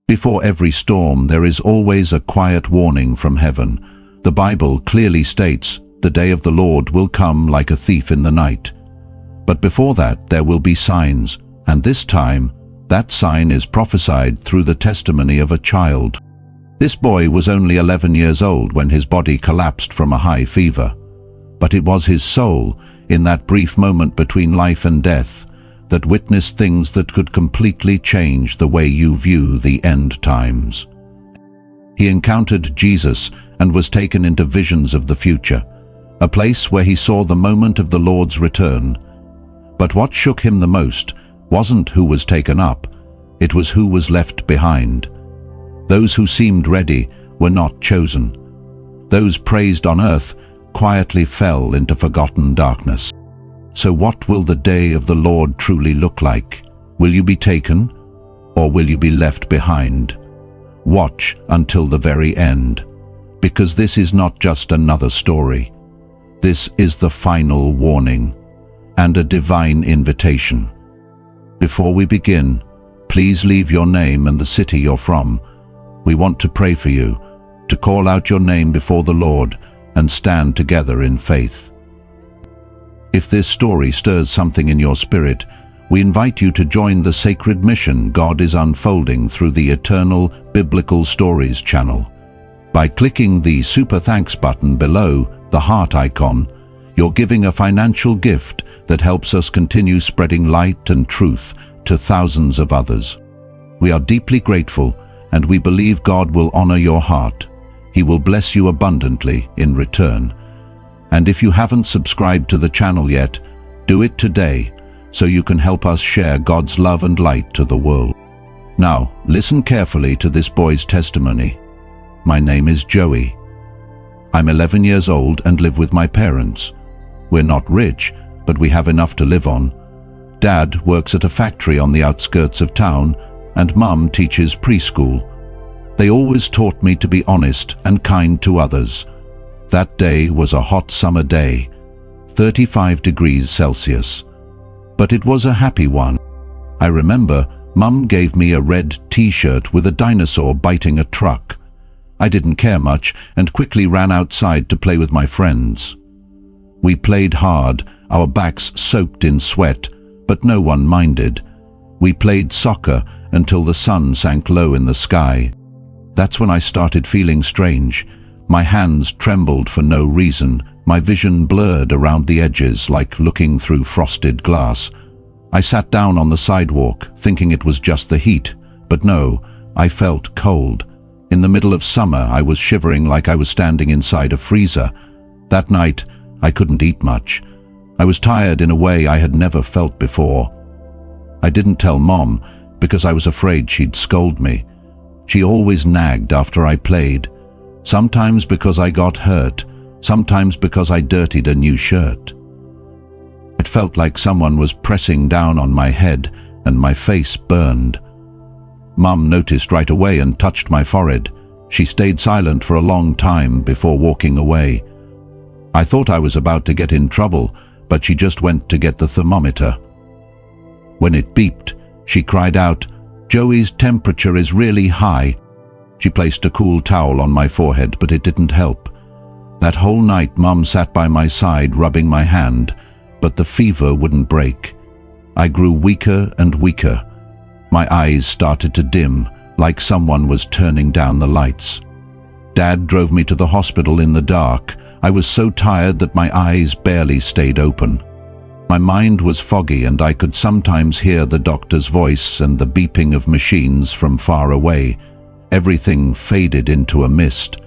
Before every storm, there is always a quiet warning from heaven. The Bible clearly states, "The day of the Lord will come like a thief in the night." But before that, there will be signs, and this time, that sign is prophesied through the testimony of a child. This boy was only 11 years old when his body collapsed from a high fever. But it was his soul, in that brief moment between life and death, that witnessed things that could completely change the way you view the end times. He encountered Jesus and was taken into visions of the future, a place where he saw the moment of the Lord's return. But what shook him the most wasn't who was taken up, it was who was left behind. Those who seemed ready were not chosen. Those praised on earth quietly fell into forgotten darkness. So what will the day of the Lord truly look like? Will you be taken, or will you be left behind? Watch until the very end, because this is not just another story. This is the final warning and a divine invitation. Before we begin, please leave your name and the city you're from. We want to pray for you, to call out your name before the Lord and stand together in faith. If this story stirs something in your spirit, we invite you to join the sacred mission God is unfolding through the Eternal Biblical Stories channel. By clicking the Super Thanks button below the heart icon, you're giving a financial gift that helps us continue spreading light and truth to thousands of others. We are deeply grateful, and we believe God will honor your heart. He will bless you abundantly in return. And if you haven't subscribed to the channel yet, do it today so you can help us share God's love and light to the world. Now, listen carefully to this boy's testimony. My name is Joey. I'm 11 years old and live with my parents. We're not rich, but we have enough to live on. Dad works at a factory on the outskirts of town, and Mum teaches preschool. They always taught me to be honest and kind to others. That day was a hot summer day, 35 degrees Celsius. But it was a happy one. I remember Mum gave me a red t-shirt with a dinosaur biting a truck. I didn't care much and quickly ran outside to play with my friends. We played hard, our backs soaked in sweat, but no one minded. We played soccer until the sun sank low in the sky. That's when I started feeling strange. My hands trembled for no reason, my vision blurred around the edges like looking through frosted glass. I sat down on the sidewalk, thinking it was just the heat, but no, I felt cold. In the middle of summer, I was shivering like I was standing inside a freezer. That night, I couldn't eat much. I was tired in a way I had never felt before. I didn't tell Mom because I was afraid she'd scold me. She always nagged after I played. Sometimes because I got hurt, sometimes because I dirtied a new shirt. It felt like someone was pressing down on my head and my face burned. Mum noticed right away and touched my forehead. She stayed silent for a long time before walking away. I thought I was about to get in trouble, but she just went to get the thermometer. When it beeped, she cried out, "Joey's temperature is really high." She placed a cool towel on my forehead, but it didn't help. That whole night, Mum sat by my side rubbing my hand, but the fever wouldn't break. I grew weaker and weaker. My eyes started to dim, like someone was turning down the lights. Dad drove me to the hospital in the dark. I was so tired that my eyes barely stayed open. My mind was foggy and I could sometimes hear the doctor's voice and the beeping of machines from far away. Everything faded into a mist.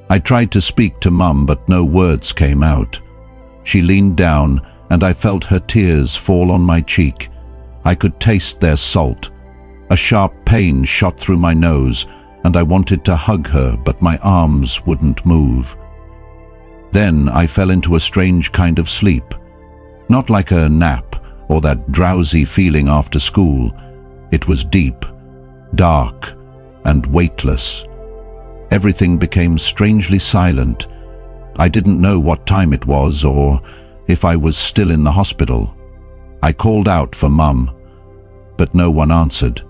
I tried to speak to Mum, but no words came out. She leaned down and I felt her tears fall on my cheek. I could taste their salt. A sharp pain shot through my nose and I wanted to hug her, but my arms wouldn't move. Then I fell into a strange kind of sleep. Not like a nap or that drowsy feeling after school. It was deep, dark, and weightless. Everything became strangely silent. I didn't know what time it was or if I was still in the hospital. I called out for Mum, but no one answered.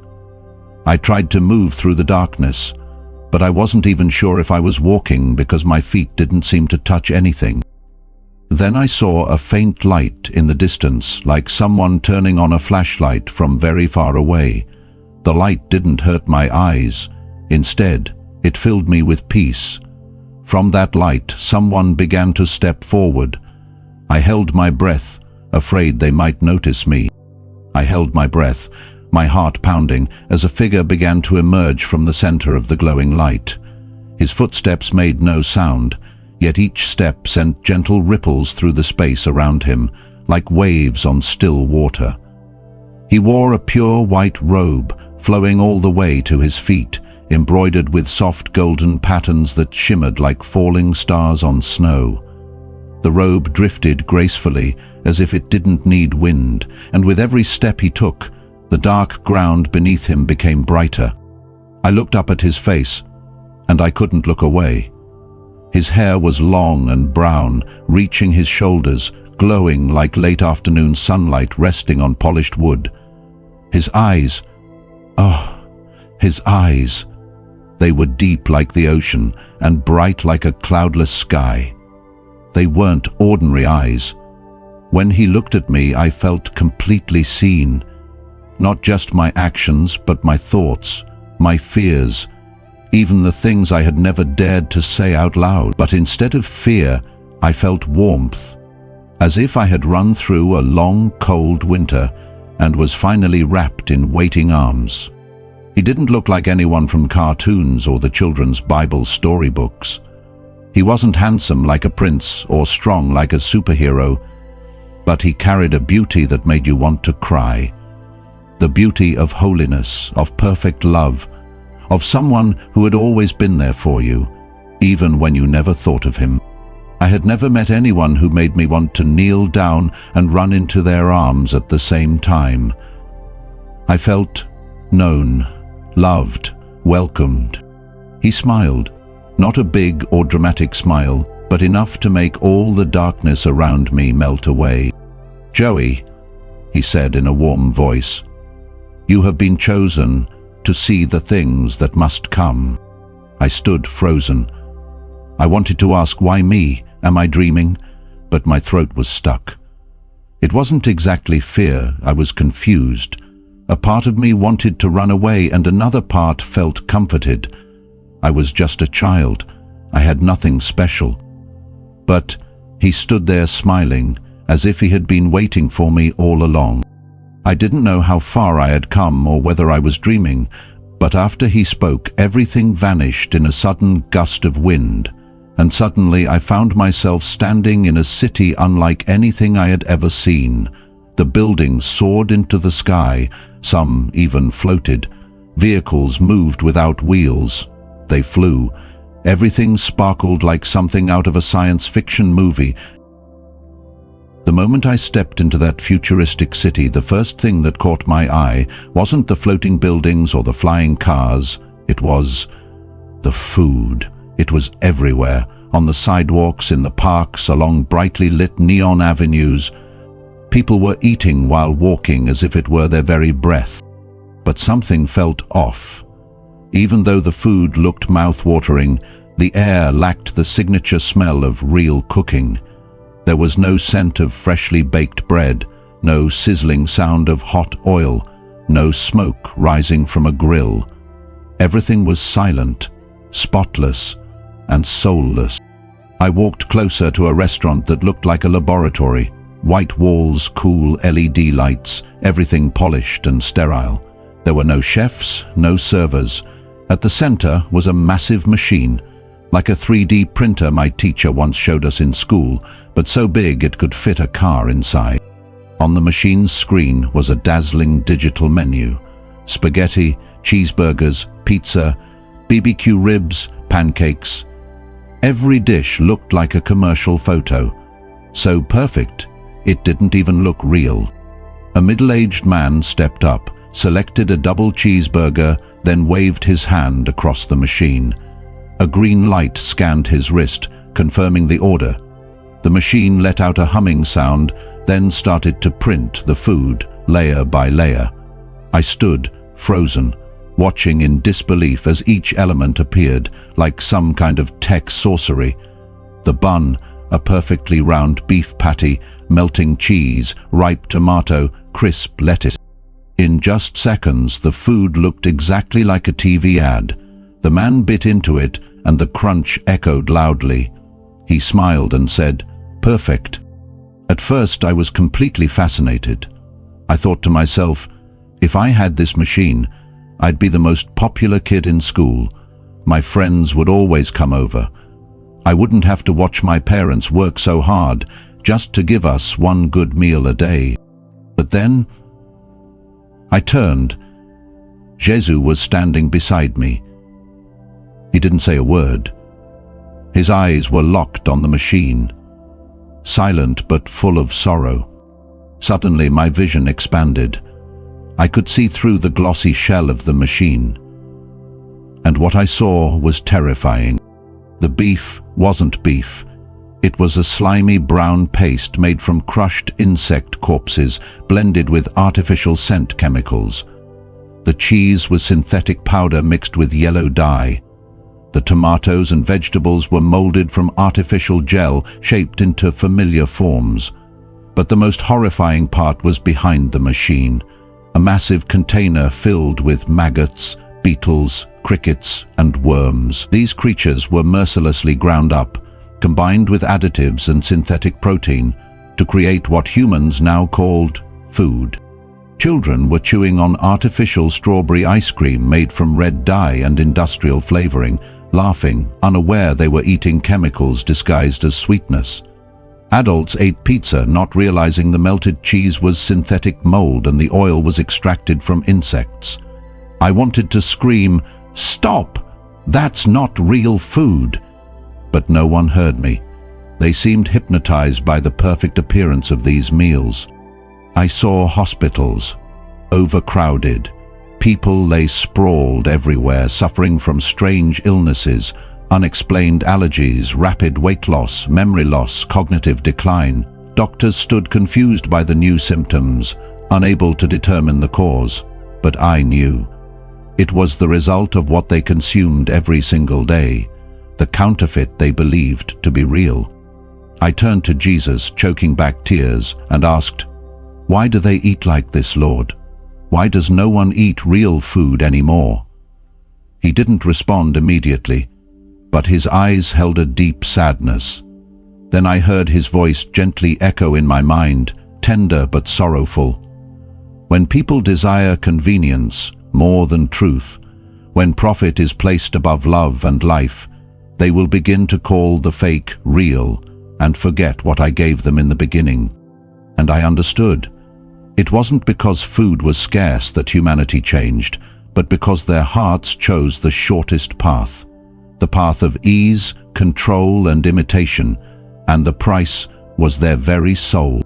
I tried to move through the darkness, but I wasn't even sure if I was walking because my feet didn't seem to touch anything. Then I saw a faint light in the distance, like someone turning on a flashlight from very far away. The light didn't hurt my eyes. Instead, it filled me with peace. From that light, someone began to step forward. I held my breath, afraid they might notice me. I held my breath, my heart pounding, as a figure began to emerge from the center of the glowing light. His footsteps made no sound, yet each step sent gentle ripples through the space around him, like waves on still water. He wore a pure white robe, flowing all the way to his feet, embroidered with soft golden patterns that shimmered like falling stars on snow. The robe drifted gracefully, as if it didn't need wind, and with every step he took, the dark ground beneath him became brighter. I looked up at his face, and I couldn't look away. His hair was long and brown, reaching his shoulders, glowing like late afternoon sunlight resting on polished wood. His eyes, his eyes. They were deep like the ocean and bright like a cloudless sky. They weren't ordinary eyes. When he looked at me, I felt completely seen. Not just my actions, but my thoughts, my fears, even the things I had never dared to say out loud. But instead of fear, I felt warmth, as if I had run through a long, cold winter and was finally wrapped in waiting arms. He didn't look like anyone from cartoons or the children's Bible storybooks. He wasn't handsome like a prince or strong like a superhero, but he carried a beauty that made you want to cry. The beauty of holiness, of perfect love, of someone who had always been there for you, even when you never thought of him. I had never met anyone who made me want to kneel down and run into their arms at the same time. I felt known, loved, welcomed. He smiled, not a big or dramatic smile, but enough to make all the darkness around me melt away. "Joey," he said in a warm voice, "you have been chosen to see the things that must come." I stood frozen. I wanted to ask, why me? Am I dreaming? But my throat was stuck. It wasn't exactly fear, I was confused. A part of me wanted to run away and another part felt comforted. I was just a child. I had nothing special. But he stood there smiling, as if he had been waiting for me all along. I didn't know how far I had come or whether I was dreaming, but after he spoke, everything vanished in a sudden gust of wind, and suddenly I found myself standing in a city unlike anything I had ever seen. The buildings soared into the sky, some even floated. Vehicles moved without wheels. They flew. Everything sparkled like something out of a science fiction movie. The moment I stepped into that futuristic city, the first thing that caught my eye wasn't the floating buildings or the flying cars. It was the food. It was everywhere, on the sidewalks, in the parks, along brightly lit neon avenues. People were eating while walking as if it were their very breath. But something felt off. Even though the food looked mouth-watering, the air lacked the signature smell of real cooking. There was no scent of freshly baked bread, no sizzling sound of hot oil, no smoke rising from a grill. Everything was silent, spotless, and soulless. I walked closer to a restaurant that looked like a laboratory. White walls, cool LED lights, everything polished and sterile. There were no chefs, no servers. At the center was a massive machine, like a 3D printer my teacher once showed us in school, but so big it could fit a car inside. On the machine's screen was a dazzling digital menu. Spaghetti, cheeseburgers, pizza, BBQ ribs, pancakes. Every dish looked like a commercial photo. So perfect, it didn't even look real. A middle-aged man stepped up, selected a double cheeseburger, then waved his hand across the machine. A green light scanned his wrist, confirming the order. The machine let out a humming sound, then started to print the food, layer by layer. I stood, frozen, watching in disbelief as each element appeared, like some kind of tech sorcery. The bun, a perfectly round beef patty, melting cheese, ripe tomato, crisp lettuce. In just seconds, the food looked exactly like a TV ad. The man bit into it, and the crunch echoed loudly. He smiled and said, "Perfect." At first, I was completely fascinated. I thought to myself, if I had this machine, I'd be the most popular kid in school. My friends would always come over. I wouldn't have to watch my parents work so hard just to give us one good meal a day. But then, I turned. Jesus was standing beside me. He didn't say a word. His eyes were locked on the machine, silent but full of sorrow. Suddenly my vision expanded. I could see through the glossy shell of the machine. And what I saw was terrifying. The beef wasn't beef. It was a slimy brown paste made from crushed insect corpses blended with artificial scent chemicals. The cheese was synthetic powder mixed with yellow dye. The tomatoes and vegetables were molded from artificial gel shaped into familiar forms. But the most horrifying part was behind the machine, a massive container filled with maggots, beetles, crickets, and worms. These creatures were mercilessly ground up, combined with additives and synthetic protein, to create what humans now called food. Children were chewing on artificial strawberry ice cream made from red dye and industrial flavoring, laughing, unaware they were eating chemicals disguised as sweetness. Adults ate pizza, not realizing the melted cheese was synthetic mold and the oil was extracted from insects. I wanted to scream, "Stop! That's not real food!" But no one heard me. They seemed hypnotized by the perfect appearance of these meals. I saw hospitals, overcrowded. People lay sprawled everywhere, suffering from strange illnesses, unexplained allergies, rapid weight loss, memory loss, cognitive decline. Doctors stood confused by the new symptoms, unable to determine the cause. But I knew. It was the result of what they consumed every single day, the counterfeit they believed to be real. I turned to Jesus, choking back tears, and asked, "Why do they eat like this, Lord? Why does no one eat real food anymore?" He didn't respond immediately, but his eyes held a deep sadness. Then I heard his voice gently echo in my mind, tender but sorrowful. When people desire convenience more than truth, when profit is placed above love and life, they will begin to call the fake real and forget what I gave them in the beginning. And I understood. It wasn't because food was scarce that humanity changed, but because their hearts chose the shortest path, the path of ease, control, and imitation, and the price was their very soul.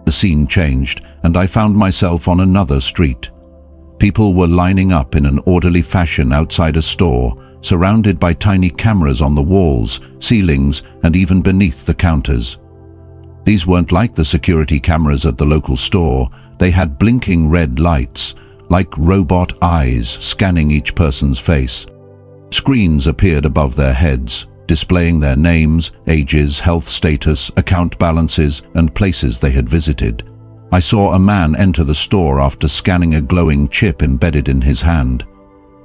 The scene changed, and I found myself on another street. People were lining up in an orderly fashion outside a store, surrounded by tiny cameras on the walls, ceilings, and even beneath the counters. These weren't like the security cameras at the local store. They had blinking red lights, like robot eyes scanning each person's face. Screens appeared above their heads, displaying their names, ages, health status, account balances, and places they had visited. I saw a man enter the store after scanning a glowing chip embedded in his hand.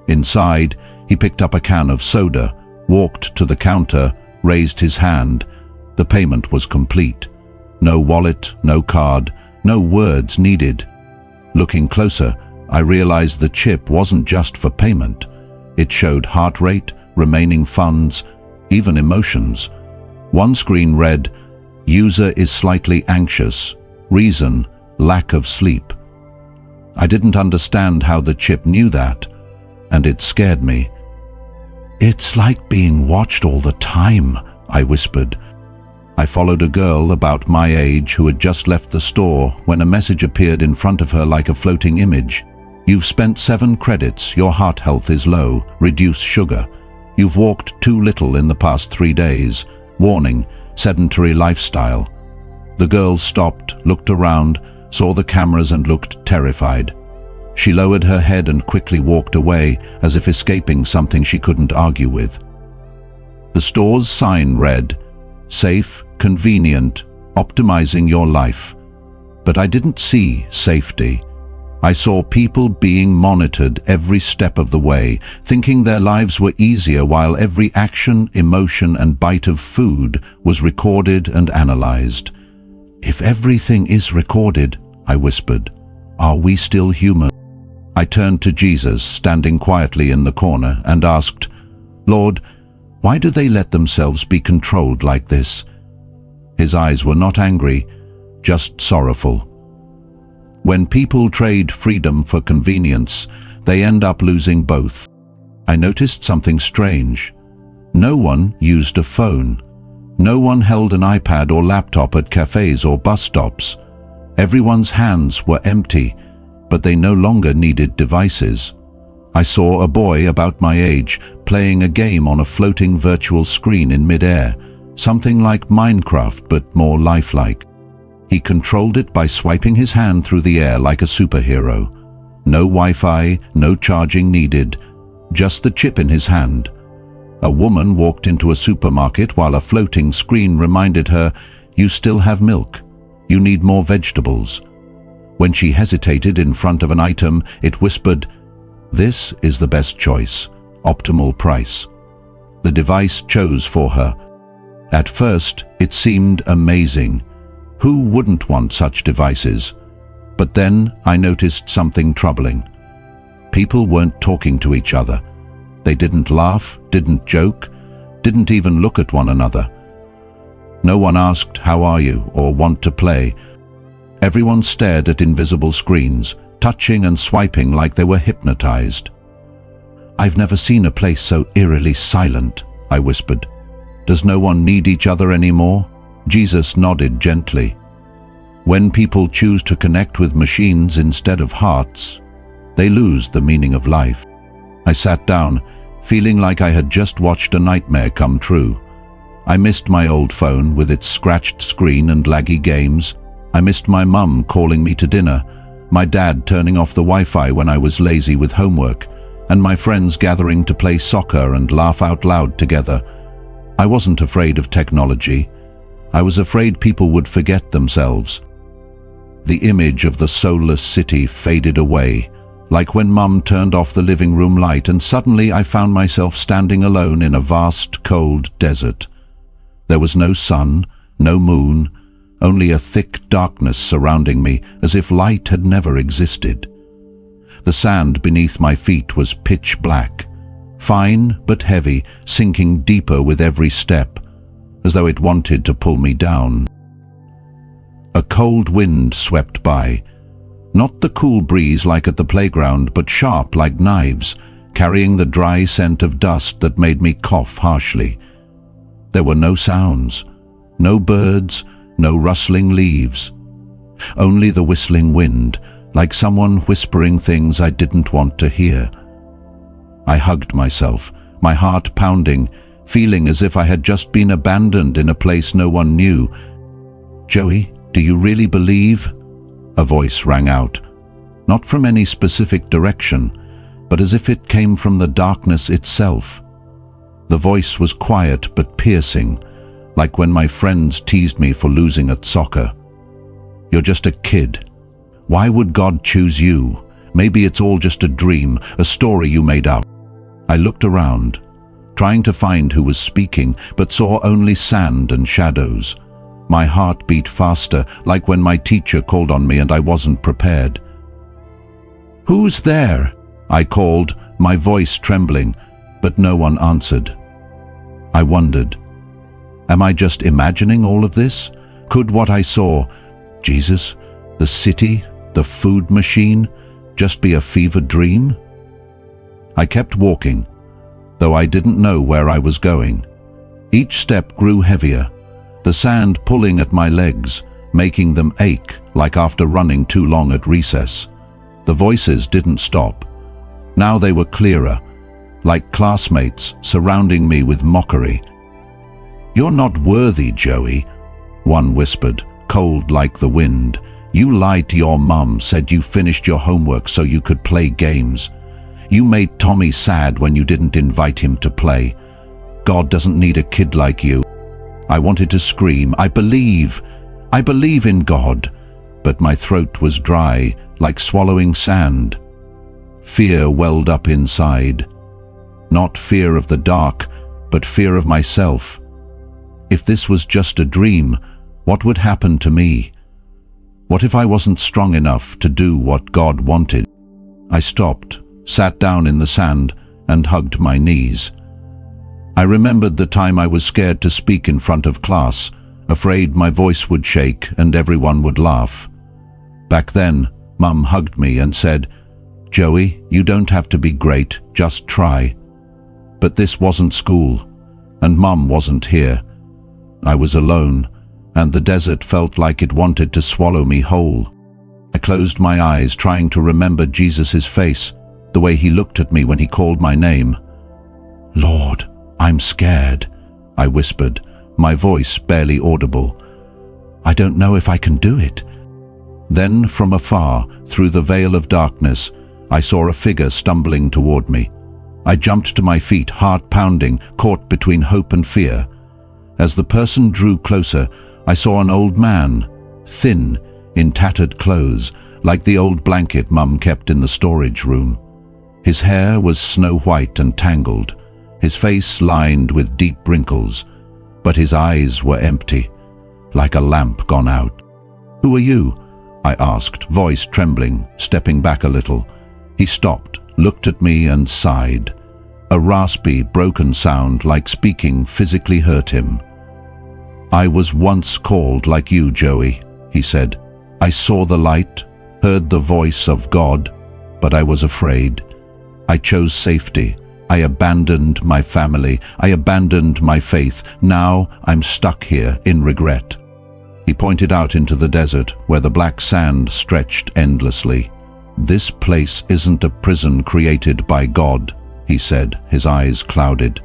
Inside, he picked up a can of soda, walked to the counter, raised his hand. The payment was complete. No wallet, no card, no words needed. Looking closer, I realized the chip wasn't just for payment. It showed heart rate, remaining funds, even emotions. One screen read, "User is slightly anxious. Reason, lack of sleep." I didn't understand how the chip knew that, and it scared me. "It's like being watched all the time," I whispered. I followed a girl about my age who had just left the store when a message appeared in front of her like a floating image. "You've spent 7 credits, your heart health is low, reduce sugar. You've walked too little in the past 3 days. Warning, sedentary lifestyle." The girl stopped, looked around, saw the cameras and looked terrified. She lowered her head and quickly walked away, as if escaping something she couldn't argue with. The store's sign read, "Safe, convenient, optimizing your life." But I didn't see safety. I saw people being monitored every step of the way, thinking their lives were easier while every action, emotion, and bite of food was recorded and analyzed. "If everything is recorded," I whispered, "are we still human?" I turned to Jesus, standing quietly in the corner, and asked, "Lord, why do they let themselves be controlled like this?" His eyes were not angry, just sorrowful. When people trade freedom for convenience, they end up losing both. I noticed something strange. No one used a phone. No one held an iPad or laptop at cafes or bus stops. Everyone's hands were empty, but they no longer needed devices. I saw a boy about my age playing a game on a floating virtual screen in mid-air, something like Minecraft but more lifelike. He controlled it by swiping his hand through the air like a superhero. No Wi-Fi, no charging needed, just the chip in his hand. A woman walked into a supermarket while a floating screen reminded her, "You still have milk. You need more vegetables." When she hesitated in front of an item, it whispered, "This is the best choice, optimal price." The device chose for her. At first, it seemed amazing. Who wouldn't want such devices? But then I noticed something troubling. People weren't talking to each other. They didn't laugh, didn't joke, didn't even look at one another. No one asked, "How are you?" or "Want to play?" Everyone stared at invisible screens, touching and swiping like they were hypnotized. "I've never seen a place so eerily silent," I whispered. "Does no one need each other anymore?" Jesus nodded gently. When people choose to connect with machines instead of hearts, they lose the meaning of life. I sat down, feeling like I had just watched a nightmare come true. I missed my old phone with its scratched screen and laggy games. I missed my mum calling me to dinner, my dad turning off the Wi-Fi when I was lazy with homework, and my friends gathering to play soccer and laugh out loud together. I wasn't afraid of technology. I was afraid people would forget themselves. The image of the soulless city faded away, like when Mum turned off the living room light, and suddenly I found myself standing alone in a vast, cold desert. There was no sun, no moon, only a thick darkness surrounding me, as if light had never existed. The sand beneath my feet was pitch black, fine but heavy, sinking deeper with every step, as though it wanted to pull me down. A cold wind swept by, not the cool breeze like at the playground, but sharp like knives, carrying the dry scent of dust that made me cough harshly. There were no sounds, no birds, no rustling leaves. Only the whistling wind, like someone whispering things I didn't want to hear. I hugged myself, my heart pounding, feeling as if I had just been abandoned in a place no one knew. "Joey, do you really believe?" A voice rang out, not from any specific direction, but as if it came from the darkness itself. The voice was quiet but piercing, like when my friends teased me for losing at soccer. "You're just a kid. Why would God choose you? Maybe it's all just a dream, a story you made up." I looked around, trying to find who was speaking, but saw only sand and shadows. My heart beat faster, like when my teacher called on me and I wasn't prepared. "Who's there?" I called, my voice trembling, but no one answered. I wondered, am I just imagining all of this? Could what I saw, Jesus, the city, the food machine, just be a fever dream? I kept walking, though I didn't know where I was going. Each step grew heavier, the sand pulling at my legs, making them ache like after running too long at recess. The voices didn't stop. Now they were clearer, like classmates surrounding me with mockery. "You're not worthy, Joey," one whispered, cold like the wind. You lied to your mum, said you finished your homework so you could play games. You made Tommy sad when you didn't invite him to play. God doesn't need a kid like you. I wanted to scream, I believe in God, but my throat was dry, like swallowing sand. Fear welled up inside. Not fear of the dark, but fear of myself. If this was just a dream, what would happen to me? What if I wasn't strong enough to do what God wanted? I stopped, sat down in the sand, and hugged my knees. I remembered the time I was scared to speak in front of class, afraid my voice would shake and everyone would laugh. Back then, Mum hugged me and said, "Joey, you don't have to be great, just try." But this wasn't school, and Mum wasn't here. I was alone, and the desert felt like it wanted to swallow me whole. I closed my eyes, trying to remember Jesus' face, the way he looked at me when he called my name. "Lord, I'm scared," I whispered, my voice barely audible. "I don't know if I can do it." Then, from afar, through the veil of darkness, I saw a figure stumbling toward me. I jumped to my feet, heart pounding, caught between hope and fear. As the person drew closer, I saw an old man, thin, in tattered clothes, like the old blanket Mum kept in the storage room. His hair was snow white and tangled, his face lined with deep wrinkles, but his eyes were empty, like a lamp gone out. "Who are you?" I asked, voice trembling, stepping back a little. He stopped, looked at me and sighed. A raspy, broken sound, like speaking, physically hurt him. "I was once called like you, Joey," he said. "I saw the light, heard the voice of God, but I was afraid. I chose safety. I abandoned my family. I abandoned my faith. Now I'm stuck here in regret." He pointed out into the desert, where the black sand stretched endlessly. "This place isn't a prison created by God," he said, his eyes clouded.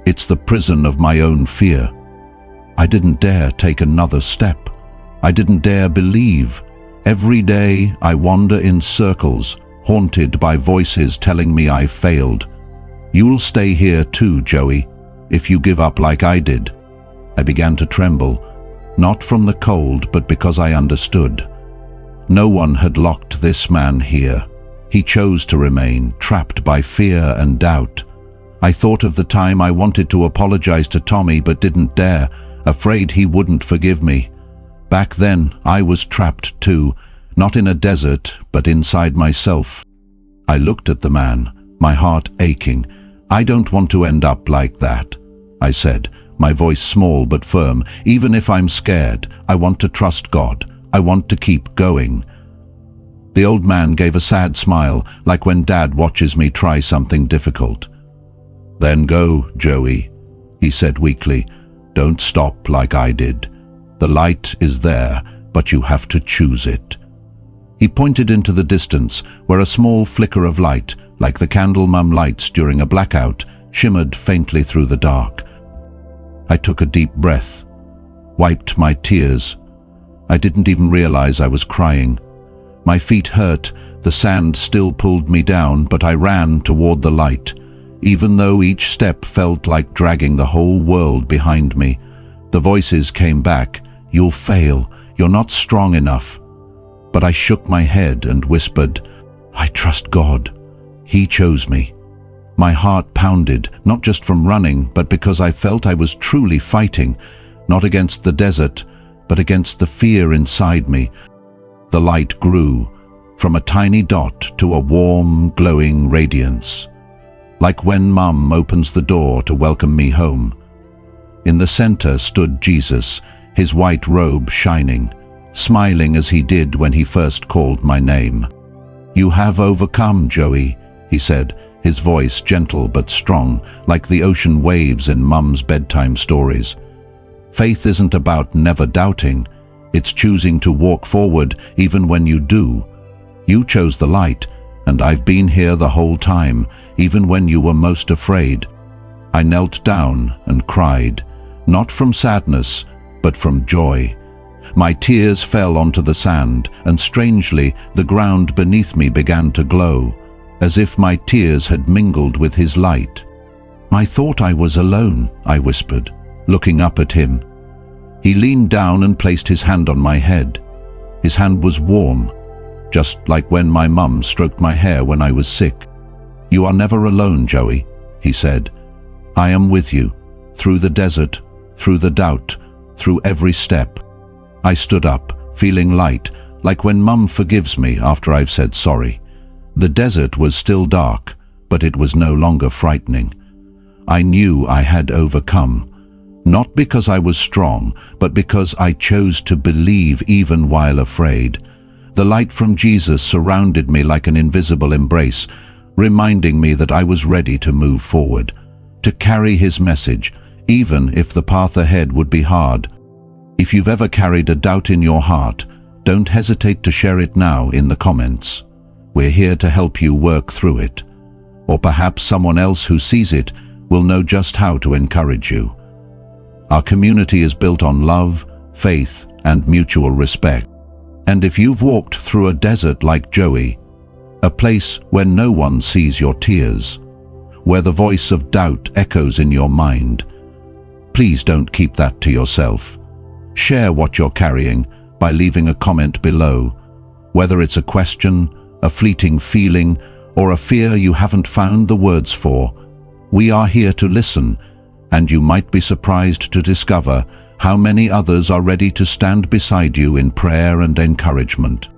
"It's the prison of my own fear. I didn't dare take another step. I didn't dare believe. Every day I wander in circles, haunted by voices telling me I failed. You'll stay here too, Joey, if you give up like I did." I began to tremble, not from the cold, but because I understood. No one had locked this man here. He chose to remain, trapped by fear and doubt. I thought of the time I wanted to apologize to Tommy but didn't dare, afraid he wouldn't forgive me. Back then, I was trapped too, not in a desert, but inside myself. I looked at the man, my heart aching. "I don't want to end up like that," I said, my voice small but firm. "Even if I'm scared, I want to trust God. I want to keep going." The old man gave a sad smile, like when Dad watches me try something difficult. "Then go, Joey," he said weakly. "Don't stop like I did. The light is there, but you have to choose it." He pointed into the distance, where a small flicker of light, like the candle Mum lights during a blackout, shimmered faintly through the dark. I took a deep breath, wiped my tears. I didn't even realize I was crying. My feet hurt, the sand still pulled me down, but I ran toward the light, even though each step felt like dragging the whole world behind me. The voices came back. "You'll fail. You're not strong enough." But I shook my head and whispered, "I trust God. He chose me." My heart pounded, not just from running, but because I felt I was truly fighting, not against the desert, but against the fear inside me. The light grew, from a tiny dot to a warm, glowing radiance, like when Mum opens the door to welcome me home. In the center stood Jesus, his white robe shining, smiling as he did when he first called my name. "You have overcome, Joey," he said, his voice gentle but strong, like the ocean waves in Mum's bedtime stories. "Faith isn't about never doubting. It's choosing to walk forward even when you do. You chose the light, and I've been here the whole time, even when you were most afraid." I knelt down and cried, not from sadness, but from joy. My tears fell onto the sand, and strangely, the ground beneath me began to glow, as if my tears had mingled with his light. "I thought I was alone," I whispered, looking up at him. He leaned down and placed his hand on my head. His hand was warm, just like when my mum stroked my hair when I was sick. "You are never alone, Joey," he said. "I am with you, through the desert, through the doubt, through every step." I stood up, feeling light, like when Mum forgives me after I've said sorry. The desert was still dark, but it was no longer frightening. I knew I had overcome, not because I was strong, but because I chose to believe even while afraid. The light from Jesus surrounded me like an invisible embrace, reminding me that I was ready to move forward, to carry his message, even if the path ahead would be hard. If you've ever carried a doubt in your heart, don't hesitate to share it now in the comments. We're here to help you work through it. Or perhaps someone else who sees it will know just how to encourage you. Our community is built on love, faith, and mutual respect. And if you've walked through a desert like Joey, a place where no one sees your tears, where the voice of doubt echoes in your mind, please don't keep that to yourself. Share what you're carrying by leaving a comment below, whether it's a question, a fleeting feeling, or a fear you haven't found the words for. We are here to listen, and you might be surprised to discover how many others are ready to stand beside you in prayer and encouragement.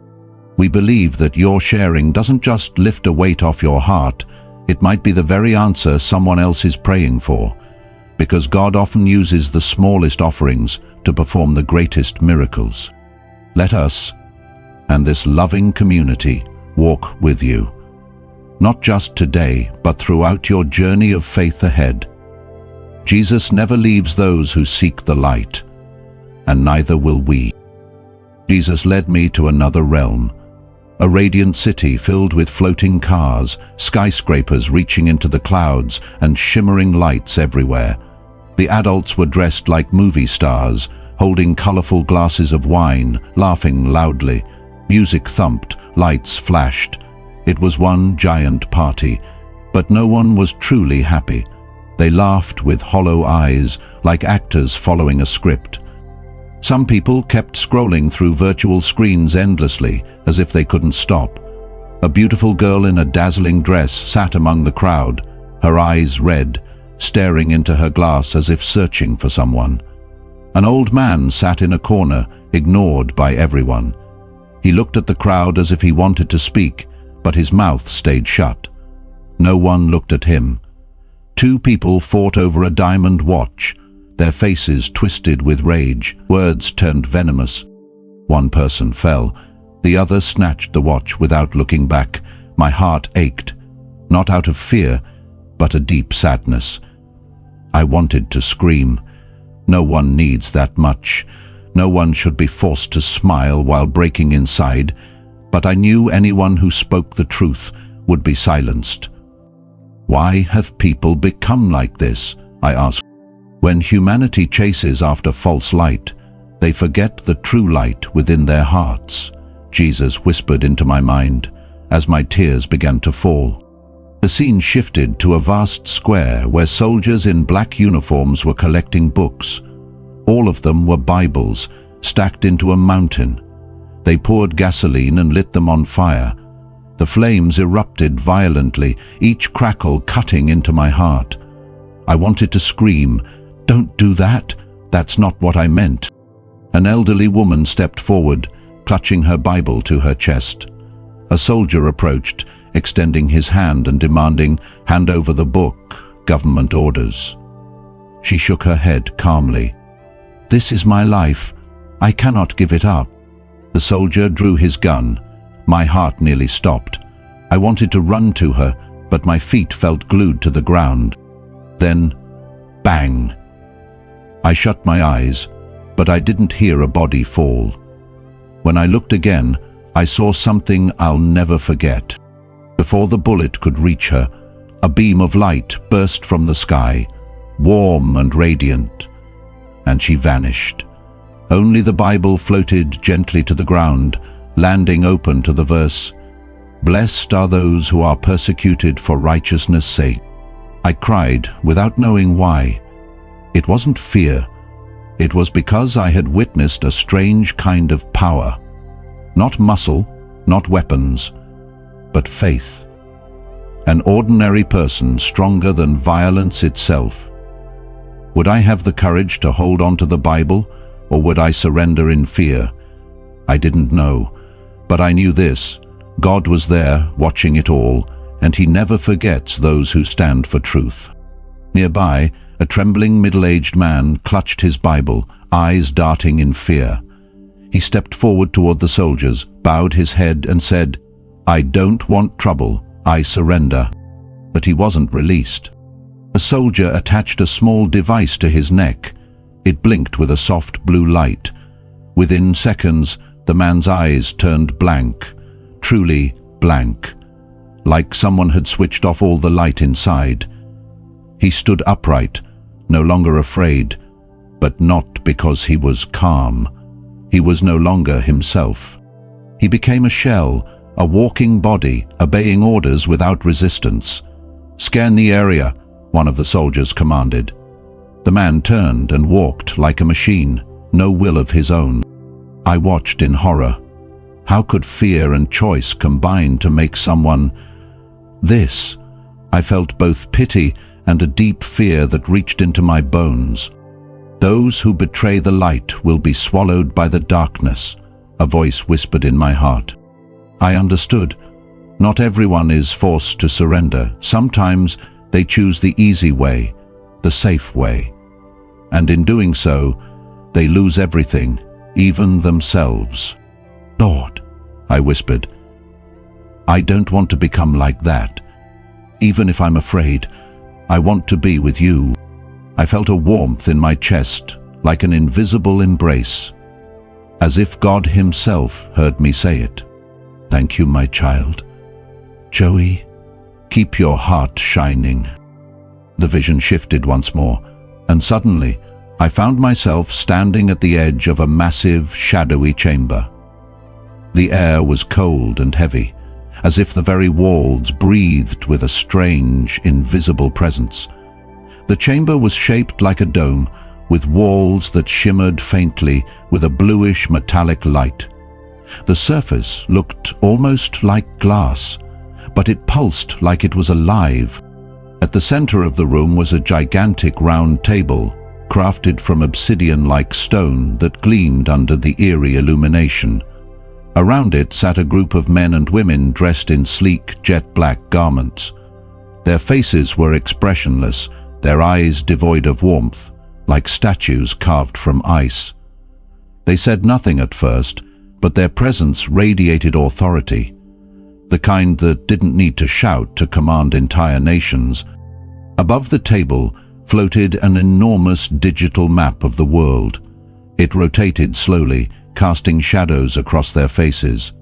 We believe that your sharing doesn't just lift a weight off your heart, it might be the very answer someone else is praying for, because God often uses the smallest offerings to perform the greatest miracles. Let us, and this loving community, walk with you, not just today, but throughout your journey of faith ahead. Jesus never leaves those who seek the light, and neither will we. Jesus led me to another realm, a radiant city filled with floating cars, skyscrapers reaching into the clouds, and shimmering lights everywhere. The adults were dressed like movie stars, holding colorful glasses of wine, laughing loudly. Music thumped, lights flashed. It was one giant party, but no one was truly happy. They laughed with hollow eyes, like actors following a script. Some people kept scrolling through virtual screens endlessly, as if they couldn't stop. A beautiful girl in a dazzling dress sat among the crowd, her eyes red, staring into her glass as if searching for someone. An old man sat in a corner, ignored by everyone. He looked at the crowd as if he wanted to speak, but his mouth stayed shut. No one looked at him. Two people fought over a diamond watch, their faces twisted with rage, words turned venomous. One person fell. The other snatched the watch without looking back. My heart ached, not out of fear, but a deep sadness. I wanted to scream. No one needs that much. No one should be forced to smile while breaking inside, but I knew anyone who spoke the truth would be silenced. Why have people become like this? I asked. When humanity chases after false light, they forget the true light within their hearts, Jesus whispered into my mind as my tears began to fall. The scene shifted to a vast square where soldiers in black uniforms were collecting books. All of them were Bibles, stacked into a mountain. They poured gasoline and lit them on fire. The flames erupted violently, each crackle cutting into my heart. I wanted to scream, "Don't do that! That's not what I meant." An elderly woman stepped forward, clutching her Bible to her chest. A soldier approached, extending his hand and demanding, "Hand over the book, government orders." She shook her head calmly. "This is my life. I cannot give it up." The soldier drew his gun. My heart nearly stopped. I wanted to run to her, but my feet felt glued to the ground. Then, bang! I shut my eyes, but I didn't hear a body fall. When I looked again, I saw something I'll never forget. Before the bullet could reach her, a beam of light burst from the sky, warm and radiant, and she vanished. Only the Bible floated gently to the ground, landing open to the verse, "Blessed are those who are persecuted for righteousness' sake." I cried without knowing why. It wasn't fear. It was because I had witnessed a strange kind of power. Not muscle, not weapons, but faith. An ordinary person stronger than violence itself. Would I have the courage to hold on to the Bible, or would I surrender in fear? I didn't know, but I knew this: God was there, watching it all, and He never forgets those who stand for truth. Nearby, a trembling middle-aged man clutched his Bible, eyes darting in fear. He stepped forward toward the soldiers, bowed his head and said, "I don't want trouble, I surrender." But he wasn't released. A soldier attached a small device to his neck. It blinked with a soft blue light. Within seconds, the man's eyes turned blank, truly blank, like someone had switched off all the light inside. He stood upright, no longer afraid, but not because he was calm. He was no longer himself. He became a shell, a walking body, obeying orders without resistance. "Scan the area," one of the soldiers commanded. The man turned and walked like a machine, no will of his own. I watched in horror. How could fear and choice combine to make someone this? I felt both pity and a deep fear that reached into my bones. "Those who betray the light will be swallowed by the darkness," a voice whispered in my heart. I understood. Not everyone is forced to surrender. Sometimes they choose the easy way, the safe way. And in doing so, they lose everything, even themselves. "Lord," I whispered, "I don't want to become like that. Even if I'm afraid, I want to be with you." I felt a warmth in my chest, like an invisible embrace, as if God Himself heard me say it. "Thank you, my child. Joey, keep your heart shining." The vision shifted once more, and suddenly I found myself standing at the edge of a massive, shadowy chamber. The air was cold and heavy, as if the very walls breathed with a strange, invisible presence. The chamber was shaped like a dome, with walls that shimmered faintly with a bluish metallic light. The surface looked almost like glass, but it pulsed like it was alive. At the center of the room was a gigantic round table, crafted from obsidian-like stone that gleamed under the eerie illumination. Around it sat a group of men and women dressed in sleek, jet-black garments. Their faces were expressionless, their eyes devoid of warmth, like statues carved from ice. They said nothing at first, but their presence radiated authority, the kind that didn't need to shout to command entire nations. Above the table floated an enormous digital map of the world. It rotated slowly, casting shadows across their faces.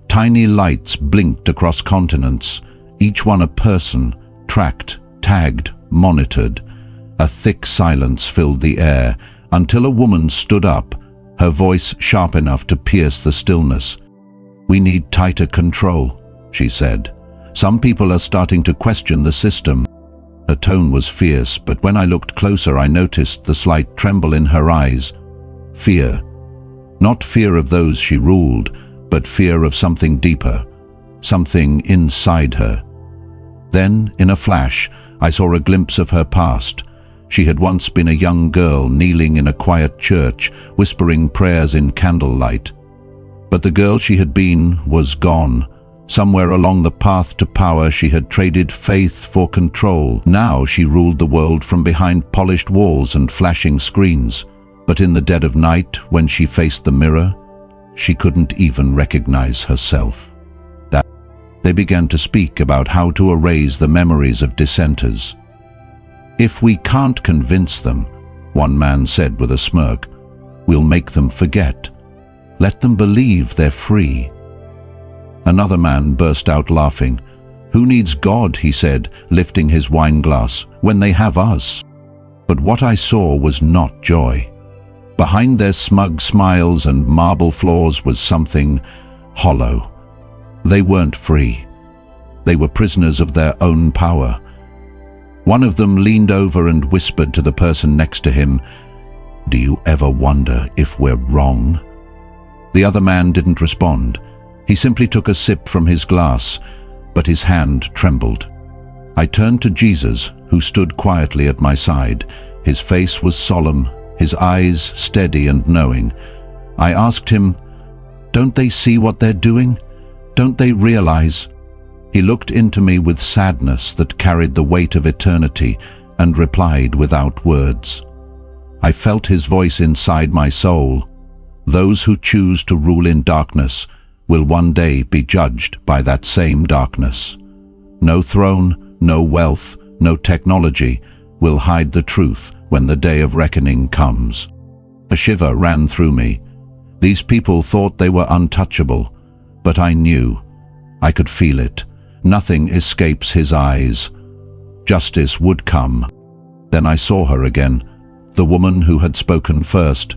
Tiny lights blinked across continents, each one a person, tracked, tagged, monitored. A thick silence filled the air until a woman stood up, her voice sharp enough to pierce the stillness. "We need tighter control," she said. "Some people are starting to question the system." Her tone was fierce, but when I looked closer I noticed the slight tremble in her eyes. Fear. Not fear of those she ruled, but fear of something deeper, something inside her. Then, in a flash, I saw a glimpse of her past. She had once been a young girl kneeling in a quiet church, whispering prayers in candlelight. But the girl she had been was gone. Somewhere along the path to power she had traded faith for control. Now she ruled the world from behind polished walls and flashing screens. But in the dead of night, when she faced the mirror, she couldn't even recognize herself. They began to speak about how to erase the memories of dissenters. "If we can't convince them," one man said with a smirk, "we'll make them forget. Let them believe they're free." Another man burst out laughing. "Who needs God," he said, lifting his wine glass, "when they have us?" But what I saw was not joy, Behind their smug smiles and marble floors was something hollow. They weren't free. They were prisoners of their own power. One of them leaned over and whispered to the person next to him, "Do you ever wonder if we're wrong?" The other man didn't respond. He simply took a sip from his glass, but his hand trembled. I turned to Jesus, who stood quietly at my side. His face was solemn, his eyes steady and knowing. I asked him, "Don't they see what they're doing? Don't they realize?" He looked into me with sadness that carried the weight of eternity and replied without words. I felt his voice inside my soul. Those who choose to rule in darkness will one day be judged by that same darkness. No throne, no wealth, no technology will hide the truth when the day of reckoning comes. A shiver ran through me. These people thought they were untouchable, but I knew. I could feel it. Nothing escapes his eyes. Justice would come. Then I saw her again, the woman who had spoken first.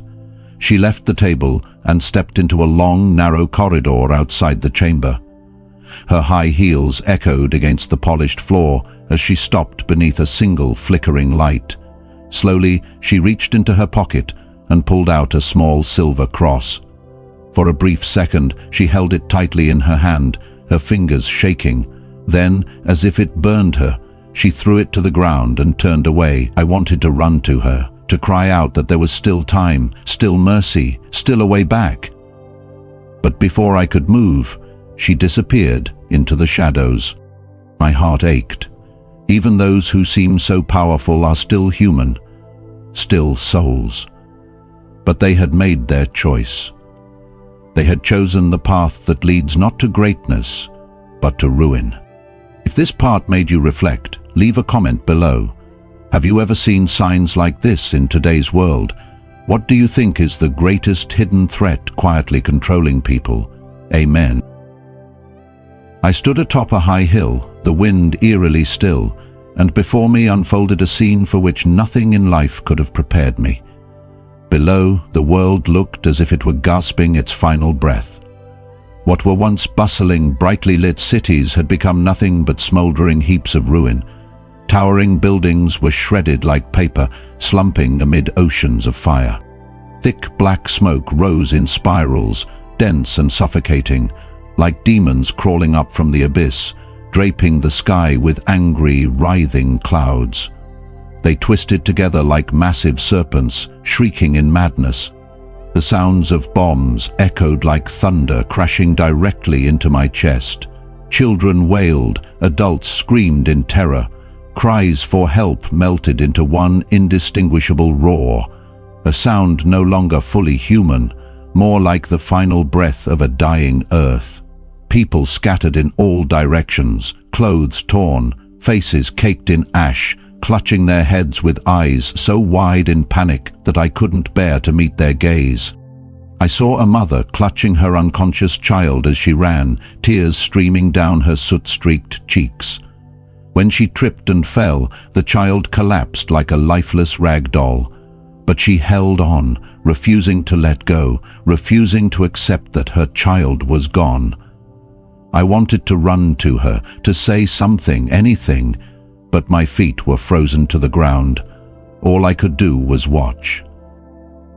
She left the table and stepped into a long, narrow corridor outside the chamber. Her high heels echoed against the polished floor as she stopped beneath a single flickering light. Slowly, she reached into her pocket and pulled out a small silver cross. For a brief second, she held it tightly in her hand, her fingers shaking. Then, as if it burned her, she threw it to the ground and turned away. I wanted to run to her, to cry out that there was still time, still mercy, still a way back. But before I could move, she disappeared into the shadows. My heart ached. Even those who seem so powerful are still human, still souls. But they had made their choice. They had chosen the path that leads not to greatness, but to ruin. If this part made you reflect, leave a comment below. Have you ever seen signs like this in today's world? What do you think is the greatest hidden threat quietly controlling people? Amen. I stood atop a high hill, the wind eerily still, and before me unfolded a scene for which nothing in life could have prepared me. Below, the world looked as if it were gasping its final breath. What were once bustling, brightly lit cities had become nothing but smoldering heaps of ruin. Towering buildings were shredded like paper, slumping amid oceans of fire. Thick black smoke rose in spirals, dense and suffocating, like demons crawling up from the abyss, draping the sky with angry, writhing clouds. They twisted together like massive serpents, shrieking in madness. The sounds of bombs echoed like thunder crashing directly into my chest. Children wailed, adults screamed in terror. Cries for help melted into one indistinguishable roar, a sound no longer fully human, more like the final breath of a dying earth. People scattered in all directions, clothes torn, faces caked in ash, clutching their heads with eyes so wide in panic that I couldn't bear to meet their gaze. I saw a mother clutching her unconscious child as she ran, tears streaming down her soot-streaked cheeks. When she tripped and fell, the child collapsed like a lifeless rag doll. But she held on, refusing to let go, refusing to accept that her child was gone. I wanted to run to her, to say something, anything, but my feet were frozen to the ground. All I could do was watch.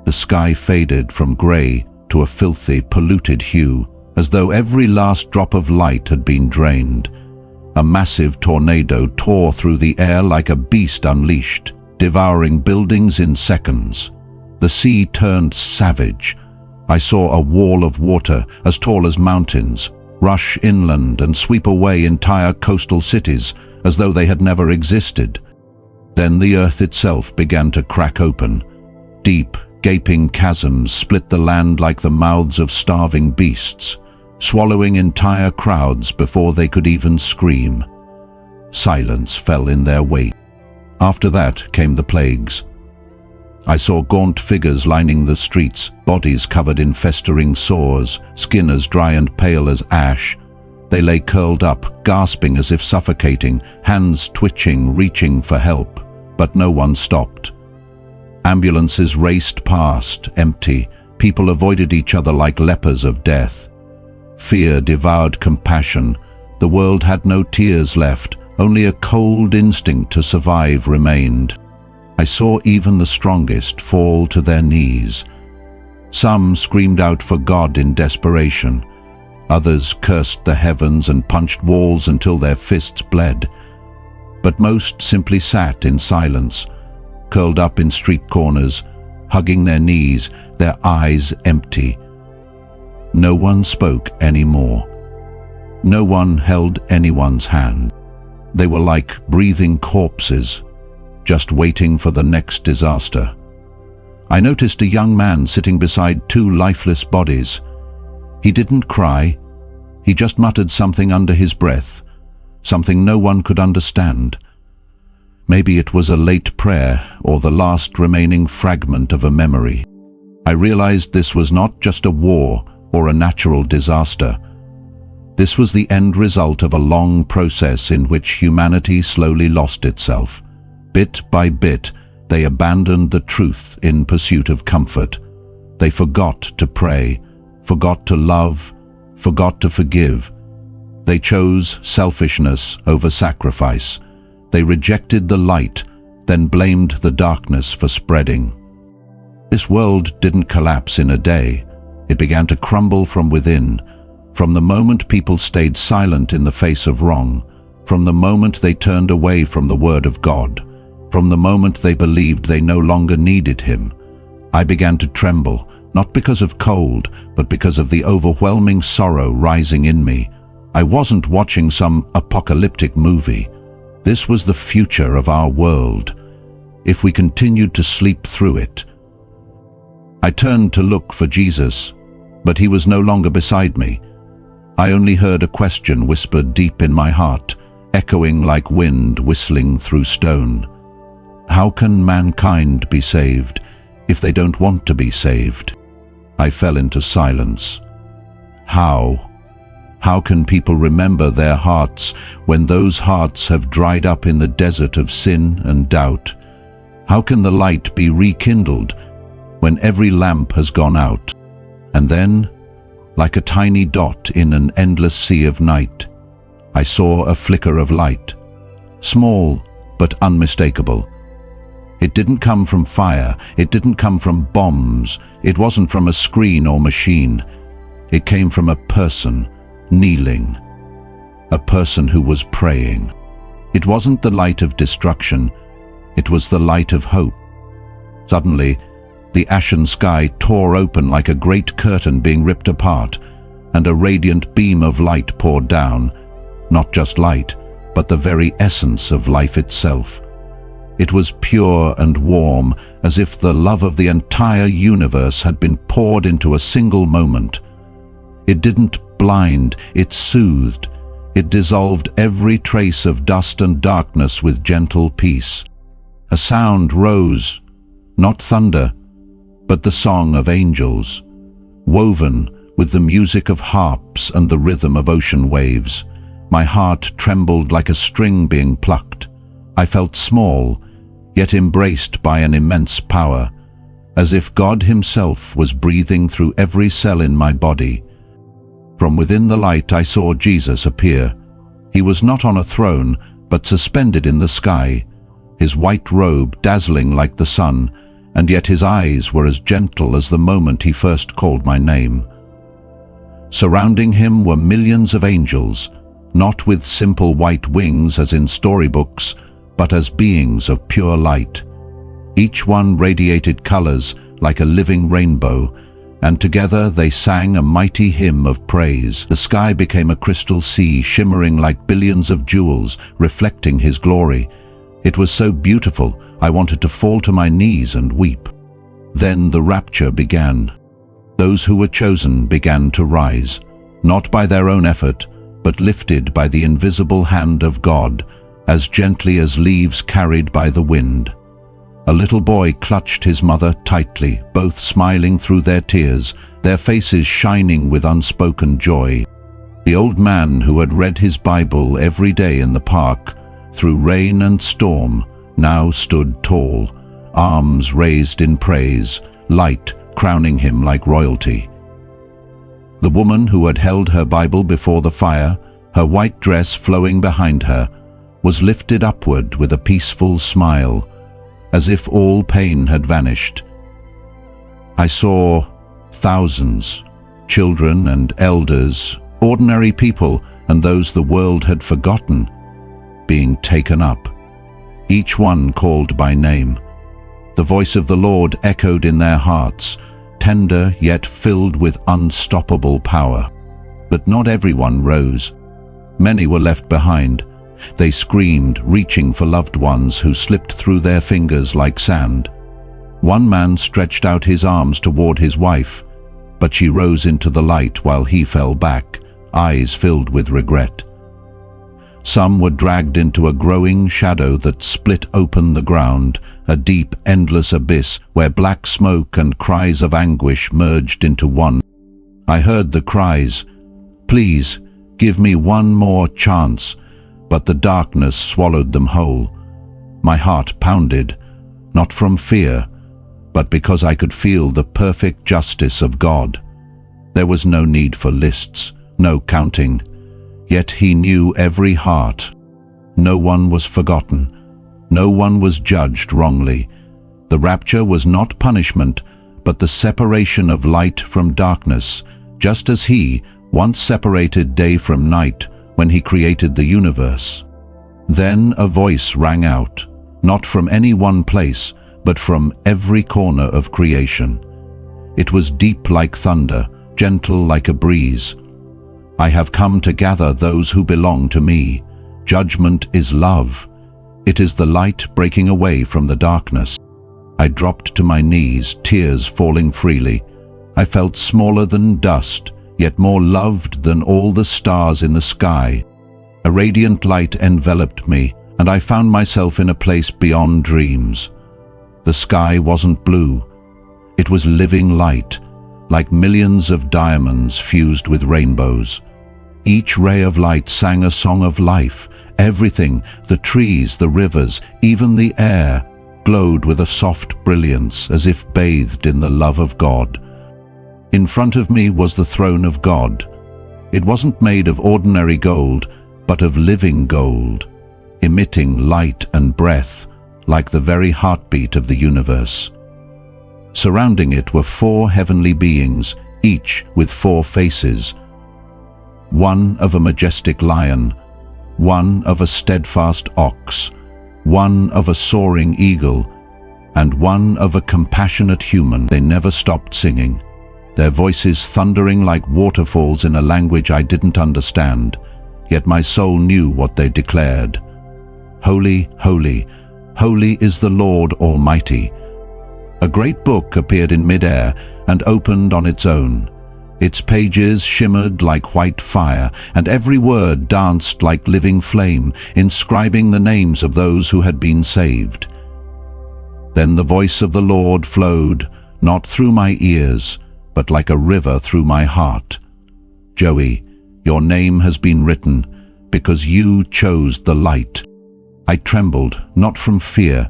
The sky faded from grey to a filthy, polluted hue, as though every last drop of light had been drained. A massive tornado tore through the air like a beast unleashed, devouring buildings in seconds. The sea turned savage. I saw a wall of water as tall as mountains rush inland and sweep away entire coastal cities as though they had never existed. Then the earth itself began to crack open. Deep, gaping chasms split the land like the mouths of starving beasts, swallowing entire crowds before they could even scream. Silence fell in their wake. After that came the plagues. I saw gaunt figures lining the streets, bodies covered in festering sores, skin as dry and pale as ash. They lay curled up, gasping as if suffocating, hands twitching, reaching for help, but no one stopped. Ambulances raced past, empty. People avoided each other like lepers of death. Fear devoured compassion. The world had no tears left. Only a cold instinct to survive remained. I saw even the strongest fall to their knees. Some screamed out for God in desperation. Others cursed the heavens and punched walls until their fists bled. But most simply sat in silence, curled up in street corners, hugging their knees, their eyes empty. No one spoke anymore. No one held anyone's hand. They were like breathing corpses, just waiting for the next disaster. I noticed a young man sitting beside two lifeless bodies. He didn't cry. He just muttered something under his breath, something no one could understand. Maybe it was a late prayer or the last remaining fragment of a memory. I realized this was not just a war or a natural disaster. This was the end result of a long process in which humanity slowly lost itself. Bit by bit, they abandoned the truth in pursuit of comfort. They forgot to pray, forgot to love, forgot to forgive. They chose selfishness over sacrifice. They rejected the light, then blamed the darkness for spreading. This world didn't collapse in a day. It began to crumble from within. From the moment people stayed silent in the face of wrong, from the moment they turned away from the word of God, from the moment they believed they no longer needed Him, I began to tremble, not because of cold, but because of the overwhelming sorrow rising in me. I wasn't watching some apocalyptic movie. This was the future of our world, if we continued to sleep through it. I turned to look for Jesus, but He was no longer beside me. I only heard a question whispered deep in my heart, echoing like wind whistling through stone. How can mankind be saved if they don't want to be saved? I fell into silence. How? How can people remember their hearts when those hearts have dried up in the desert of sin and doubt? How can the light be rekindled when every lamp has gone out? And then, like a tiny dot in an endless sea of night, I saw a flicker of light, small but unmistakable. It didn't come from fire, it didn't come from bombs, it wasn't from a screen or machine. It came from a person, kneeling, a person who was praying. It wasn't the light of destruction, it was the light of hope. Suddenly, the ashen sky tore open like a great curtain being ripped apart, and a radiant beam of light poured down, not just light, but the very essence of life itself. It was pure and warm, as if the love of the entire universe had been poured into a single moment. It didn't blind, it soothed. It dissolved every trace of dust and darkness with gentle peace. A sound rose, not thunder, but the song of angels, woven with the music of harps and the rhythm of ocean waves. My heart trembled like a string being plucked. I felt small, yet embraced by an immense power, as if God Himself was breathing through every cell in my body. From within the light I saw Jesus appear. He was not on a throne, but suspended in the sky, His white robe dazzling like the sun, and yet His eyes were as gentle as the moment He first called my name. Surrounding Him were millions of angels, not with simple white wings as in storybooks, but as beings of pure light. Each one radiated colors like a living rainbow, and together they sang a mighty hymn of praise. The sky became a crystal sea, shimmering like billions of jewels, reflecting His glory. It was so beautiful, I wanted to fall to my knees and weep. Then the rapture began. Those who were chosen began to rise, not by their own effort, but lifted by the invisible hand of God, as gently as leaves carried by the wind. A little boy clutched his mother tightly, both smiling through their tears, their faces shining with unspoken joy. The old man who had read his Bible every day in the park, through rain and storm, now stood tall, arms raised in praise, light crowning him like royalty. The woman who had held her Bible before the fire, her white dress flowing behind her, was lifted upward with a peaceful smile, as if all pain had vanished. I saw thousands, children and elders, ordinary people and those the world had forgotten, being taken up, each one called by name. The voice of the Lord echoed in their hearts, tender yet filled with unstoppable power. But not everyone rose. Many were left behind. They screamed, reaching for loved ones who slipped through their fingers like sand. One man stretched out his arms toward his wife, but she rose into the light while he fell back, eyes filled with regret. Some were dragged into a growing shadow that split open the ground, a deep, endless abyss where black smoke and cries of anguish merged into one. I heard the cries, "Please, give me one more chance," but the darkness swallowed them whole. My heart pounded, not from fear, but because I could feel the perfect justice of God. There was no need for lists, no counting. Yet he knew every heart. No one was forgotten. No one was judged wrongly. The rapture was not punishment, but the separation of light from darkness, just as he once separated day from night when he created the universe. Then a voice rang out, not from any one place, but from every corner of creation. It was deep like thunder, gentle like a breeze. "I have come to gather those who belong to me. Judgment is love. It is the light breaking away from the darkness." I dropped to my knees, tears falling freely. I felt smaller than dust, yet more loved than all the stars in the sky. A radiant light enveloped me, and I found myself in a place beyond dreams. The sky wasn't blue. It was living light, like millions of diamonds fused with rainbows. Each ray of light sang a song of life. Everything, the trees, the rivers, even the air, glowed with a soft brilliance as if bathed in the love of God. In front of me was the throne of God. It wasn't made of ordinary gold, but of living gold, emitting light and breath like the very heartbeat of the universe. Surrounding it were 4 heavenly beings, each with 4 faces. One of a majestic lion, one of a steadfast ox, one of a soaring eagle, and one of a compassionate human. They never stopped singing, their voices thundering like waterfalls in a language I didn't understand, yet my soul knew what they declared. "Holy, holy, holy is the Lord Almighty." A great book appeared in mid-air and opened on its own. Its pages shimmered like white fire, and every word danced like living flame, inscribing the names of those who had been saved. Then the voice of the Lord flowed, not through my ears, but like a river through my heart. "Joey, your name has been written, because you chose the light." I trembled, not from fear,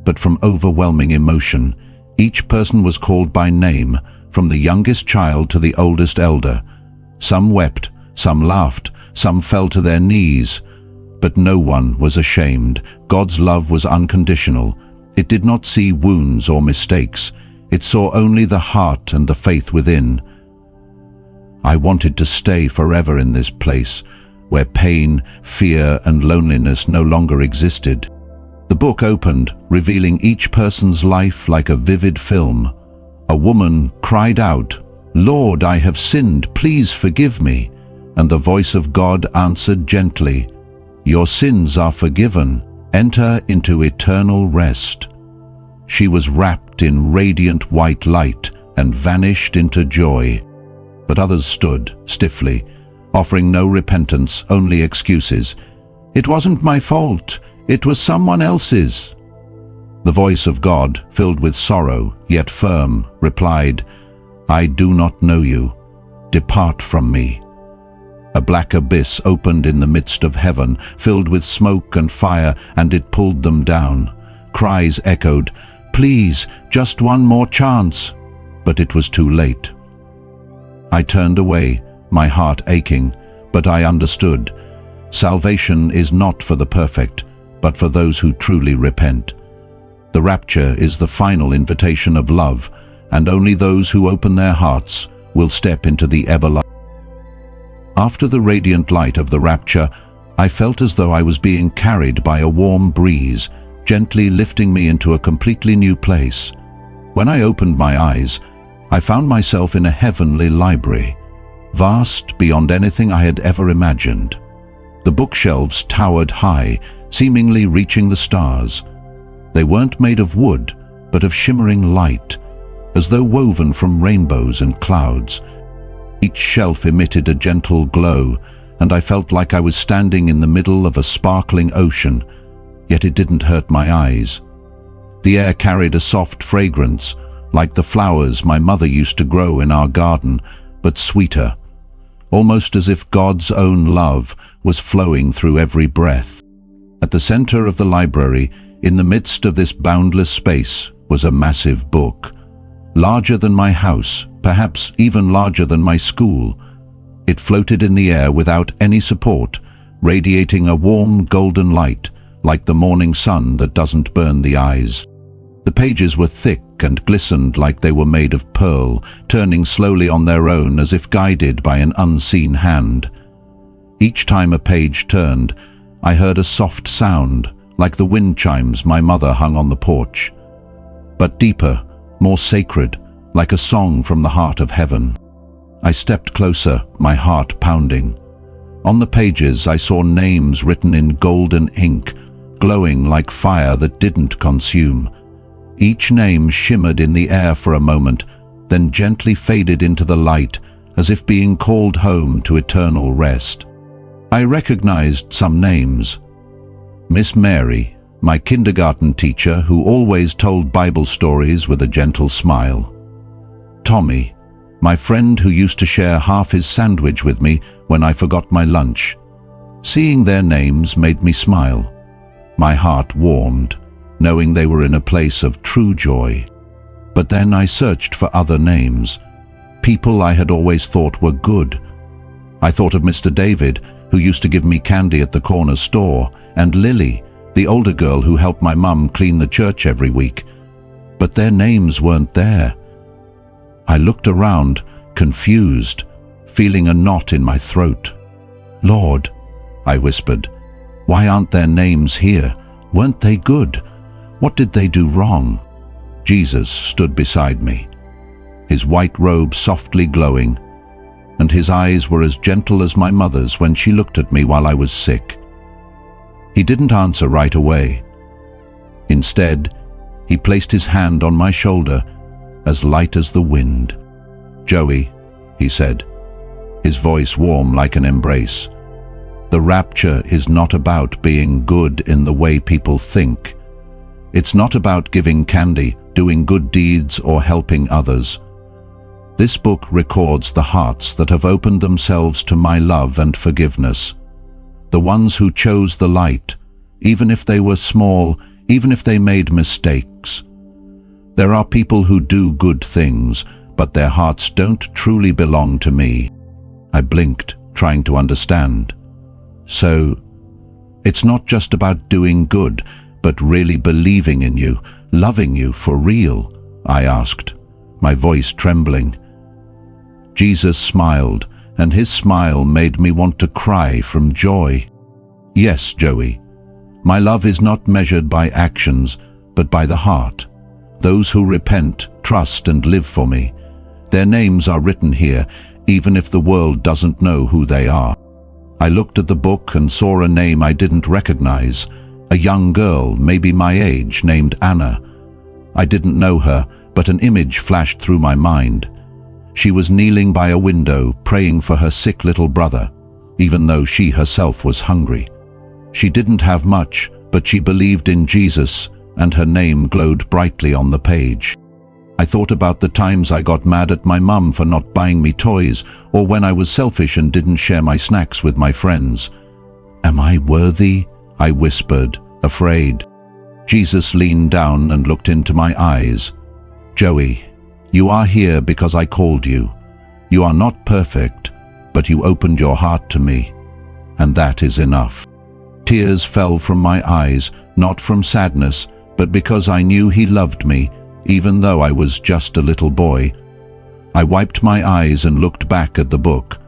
but from overwhelming emotion. Each person was called by name, from the youngest child to the oldest elder. Some wept, some laughed, some fell to their knees, but no one was ashamed. God's love was unconditional. It did not see wounds or mistakes. It saw only the heart and the faith within. I wanted to stay forever in this place, where pain, fear, and loneliness no longer existed. The book opened, revealing each person's life like a vivid film. A woman cried out, "Lord, I have sinned, please forgive me." And the voice of God answered gently, "Your sins are forgiven. Enter into eternal rest." She was wrapped in radiant white light and vanished into joy. But others stood stiffly, offering no repentance, only excuses. "It wasn't my fault. It was someone else's." The voice of God, filled with sorrow, yet firm, replied, "I do not know you. Depart from me." A black abyss opened in the midst of heaven, filled with smoke and fire, and it pulled them down. Cries echoed, Please, just one more chance. But it was too late. I turned away, my heart aching, but I understood. Salvation is not for the perfect, but for those who truly repent. The rapture is the final invitation of love, and only those who open their hearts will step into the everlasting. After the radiant light of the rapture, I felt as though I was being carried by a warm breeze, gently lifting me into a completely new place. When I opened my eyes, I found myself in a heavenly library, vast beyond anything I had ever imagined. The bookshelves towered high, seemingly reaching the stars. They weren't made of wood, but of shimmering light, as though woven from rainbows and clouds. Each shelf emitted a gentle glow, and I felt like I was standing in the middle of a sparkling ocean, yet it didn't hurt my eyes. The air carried a soft fragrance, like the flowers my mother used to grow in our garden, but sweeter, almost as if God's own love was flowing through every breath. At the center of the library, in the midst of this boundless space, was a massive book, larger than my house, perhaps even larger than my school. It floated in the air without any support, radiating a warm golden light, like the morning sun that doesn't burn the eyes. The pages were thick and glistened like they were made of pearl, turning slowly on their own as if guided by an unseen hand. Each time a page turned, I heard a soft sound, like the wind chimes my mother hung on the porch, but deeper, more sacred, like a song from the heart of heaven. I stepped closer, my heart pounding. On the pages I saw names written in golden ink, glowing like fire that didn't consume. Each name shimmered in the air for a moment, then gently faded into the light, as if being called home to eternal rest. I recognized some names. Miss Mary, my kindergarten teacher who always told Bible stories with a gentle smile. Tommy, my friend who used to share half his sandwich with me when I forgot my lunch. Seeing their names made me smile. My heart warmed, knowing they were in a place of true joy. But then I searched for other names, people I had always thought were good. I thought of Mr. David, who used to give me candy at the corner store, and Lily, the older girl who helped my mum clean the church every week. But their names weren't there. I looked around, confused, feeling a knot in my throat. Lord, I whispered, why aren't their names here? Weren't they good? What did they do wrong? Jesus stood beside me, his white robe softly glowing, and his eyes were as gentle as my mother's when she looked at me while I was sick. He didn't answer right away. Instead, he placed his hand on my shoulder, as light as the wind. Joey, he said, his voice warm like an embrace. The rapture is not about being good in the way people think. It's not about giving candy, doing good deeds, or helping others. This book records the hearts that have opened themselves to my love and forgiveness. The ones who chose the light, even if they were small, even if they made mistakes. There are people who do good things, but their hearts don't truly belong to me. I blinked, trying to understand. So, it's not just about doing good, but really believing in you, loving you for real? I asked, my voice trembling. Jesus smiled, and his smile made me want to cry from joy. Yes, Joey, my love is not measured by actions, but by the heart. Those who repent, trust, and live for me. Their names are written here, even if the world doesn't know who they are. I looked at the book and saw a name I didn't recognize, a young girl, maybe my age, named Anna. I didn't know her, but an image flashed through my mind. She was kneeling by a window, praying for her sick little brother, even though she herself was hungry. She didn't have much, but she believed in Jesus, and her name glowed brightly on the page. I thought about the times I got mad at my mum for not buying me toys, or when I was selfish and didn't share my snacks with my friends. Am I worthy? I whispered, afraid. Jesus leaned down and looked into my eyes. "Joey, you are here because I called you. You are not perfect, but you opened your heart to me, and that is enough." Tears fell from my eyes, not from sadness, but because I knew he loved me, even though I was just a little boy. I wiped my eyes and looked back at the book.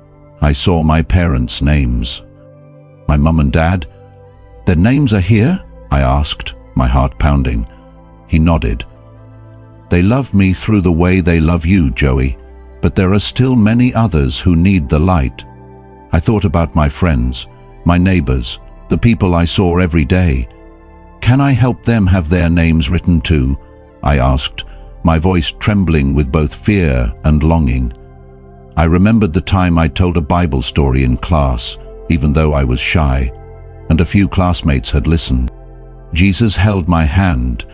I saw my parents' names. "My mum and dad? Their names are here?" I asked, my heart pounding. He nodded. "They love me through the way they love you, Joey, but there are still many others who need the light." I thought about my friends, my neighbors, the people I saw every day. "Can I help them have their names written too?" I asked, my voice trembling with both fear and longing. I remembered the time I told a Bible story in class, even though I was shy, and a few classmates had listened. Jesus held my hand.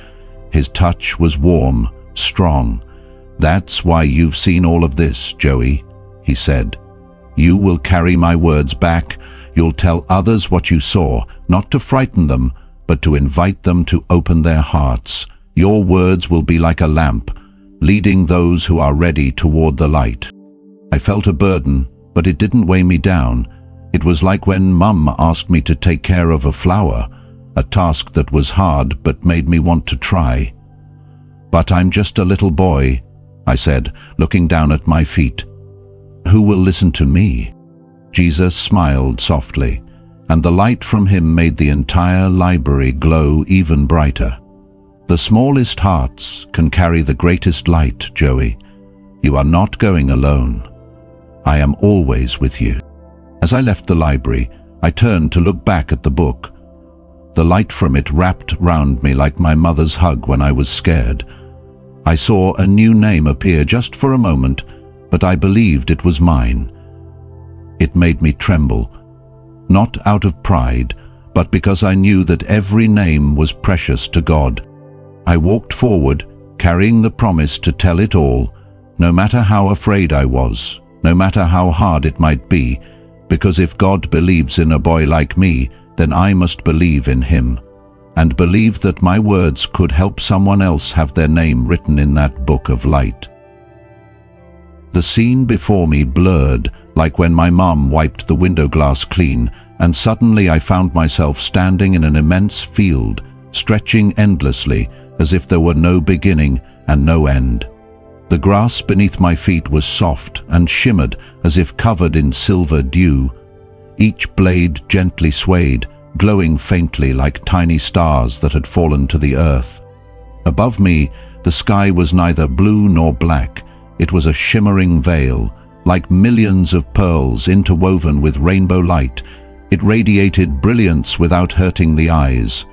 His touch was warm, strong. "That's why you've seen all of this, Joey," he said. "You will carry my words back. You'll tell others what you saw, not to frighten them, but to invite them to open their hearts. Your words will be like a lamp, leading those who are ready toward the light." I felt a burden, but it didn't weigh me down. It was like when Mum asked me to take care of a flower, a task that was hard but made me want to try. "But I'm just a little boy," I said, looking down at my feet. "Who will listen to me?" Jesus smiled softly, and the light from him made the entire library glow even brighter. "The smallest hearts can carry the greatest light, Joey. You are not going alone. I am always with you." As I left the library, I turned to look back at the book. The light from it wrapped round me like my mother's hug when I was scared. I saw a new name appear just for a moment, but I believed it was mine. It made me tremble, not out of pride, but because I knew that every name was precious to God. I walked forward, carrying the promise to tell it all, no matter how afraid I was, no matter how hard it might be, because if God believes in a boy like me, then I must believe in him, and believe that my words could help someone else have their name written in that book of light. The scene before me blurred, like when my mom wiped the window glass clean, and suddenly I found myself standing in an immense field, stretching endlessly, as if there were no beginning and no end. The grass beneath my feet was soft and shimmered as if covered in silver dew. Each blade gently swayed, glowing faintly like tiny stars that had fallen to the earth. Above me, the sky was neither blue nor black. It was a shimmering veil, like millions of pearls interwoven with rainbow light. It radiated brilliance without hurting the eyes.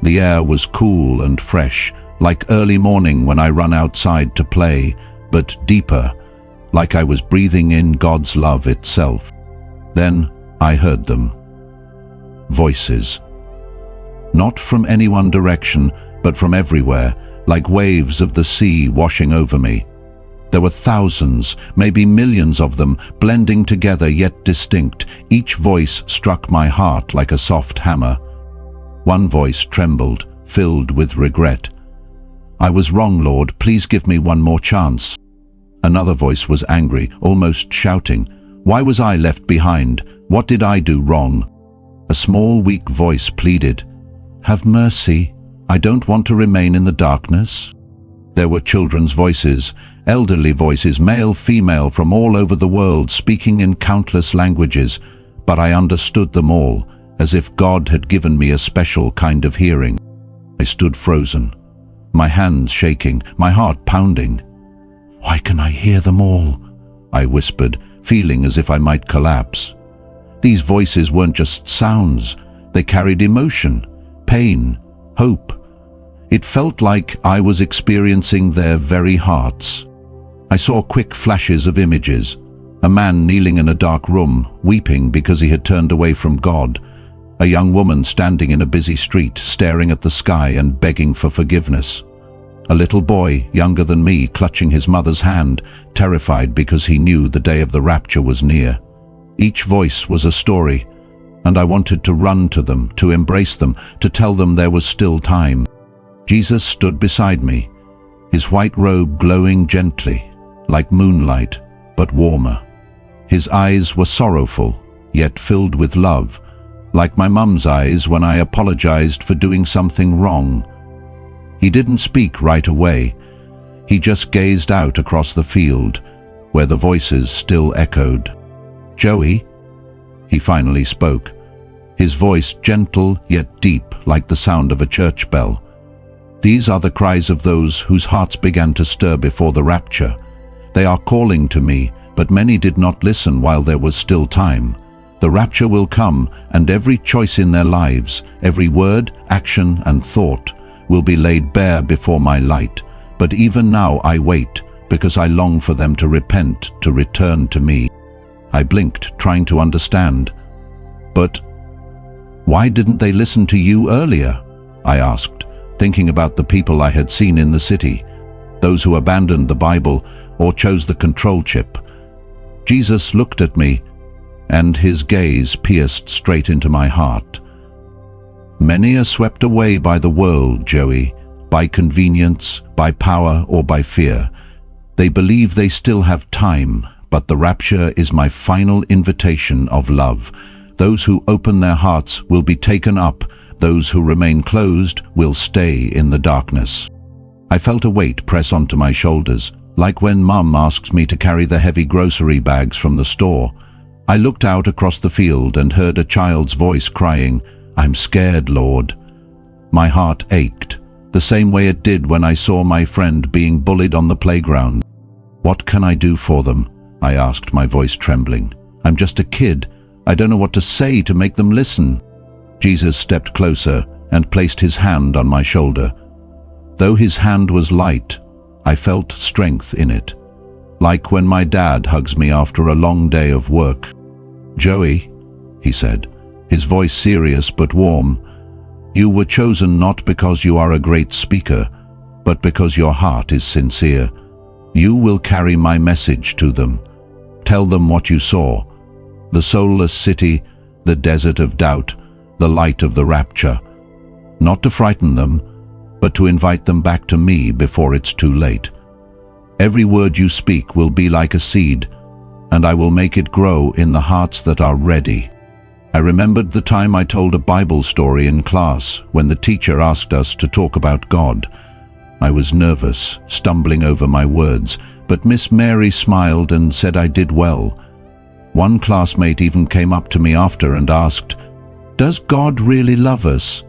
The air was cool and fresh, like early morning when I run outside to play, but deeper, like I was breathing in God's love itself. Then I heard them. Voices. Not from any one direction, but from everywhere, like waves of the sea washing over me. There were thousands, maybe millions of them, blending together yet distinct. Each voice struck my heart like a soft hammer. One voice trembled, filled with regret. "I was wrong, Lord. Please give me one more chance." Another voice was angry, almost shouting. "Why was I left behind? What did I do wrong?" A small, weak voice pleaded, "Have mercy. I don't want to remain in the darkness." There were children's voices, elderly voices, male, female, from all over the world, speaking in countless languages, but I understood them all, as if God had given me a special kind of hearing. I stood frozen, my hands shaking, my heart pounding. "Why can I hear them all?" I whispered, feeling as if I might collapse. These voices weren't just sounds. They carried emotion, pain, hope. It felt like I was experiencing their very hearts. I saw quick flashes of images. A man kneeling in a dark room, weeping because he had turned away from God. A young woman standing in a busy street, staring at the sky and begging for forgiveness. A little boy, younger than me, clutching his mother's hand, terrified because he knew the day of the rapture was near. Each voice was a story, and I wanted to run to them, to embrace them, to tell them there was still time. Jesus stood beside me, his white robe glowing gently, like moonlight, but warmer. His eyes were sorrowful, yet filled with love, like my mum's eyes when I apologized for doing something wrong. He didn't speak right away. He just gazed out across the field, where the voices still echoed. "Joey," he finally spoke, his voice gentle yet deep like the sound of a church bell. "These are the cries of those whose hearts began to stir before the rapture. They are calling to me, but many did not listen while there was still time. The rapture will come, and every choice in their lives, every word, action, and thought will be laid bare before my light. But even now I wait, because I long for them to repent, to return to me." I blinked, trying to understand. "But why didn't they listen to you earlier?" I asked, thinking about the people I had seen in the city, those who abandoned the Bible or chose the control chip. Jesus looked at me, and his gaze pierced straight into my heart. "Many are swept away by the world, Joey, by convenience, by power, or by fear. They believe they still have time, but the rapture is my final invitation of love. Those who open their hearts will be taken up. Those who remain closed will stay in the darkness." I felt a weight press onto my shoulders, like when Mum asks me to carry the heavy grocery bags from the store. I looked out across the field and heard a child's voice crying, "I'm scared, Lord." My heart ached, the same way it did when I saw my friend being bullied on the playground. "What can I do for them?" I asked, my voice trembling. "I'm just a kid. I don't know what to say to make them listen." Jesus stepped closer and placed his hand on my shoulder. Though his hand was light, I felt strength in it, like when my dad hugs me after a long day of work. "Joey," he said, his voice serious but warm, "you were chosen not because you are a great speaker, but because your heart is sincere. You will carry my message to them. Tell them what you saw, the soulless city, the desert of doubt, the light of the rapture. Not to frighten them, but to invite them back to me before it's too late. Every word you speak will be like a seed, and I will make it grow in the hearts that are ready." I remembered the time I told a Bible story in class when the teacher asked us to talk about God. I was nervous, stumbling over my words, but Miss Mary smiled and said I did well. One classmate even came up to me after and asked, "Does God really love us?"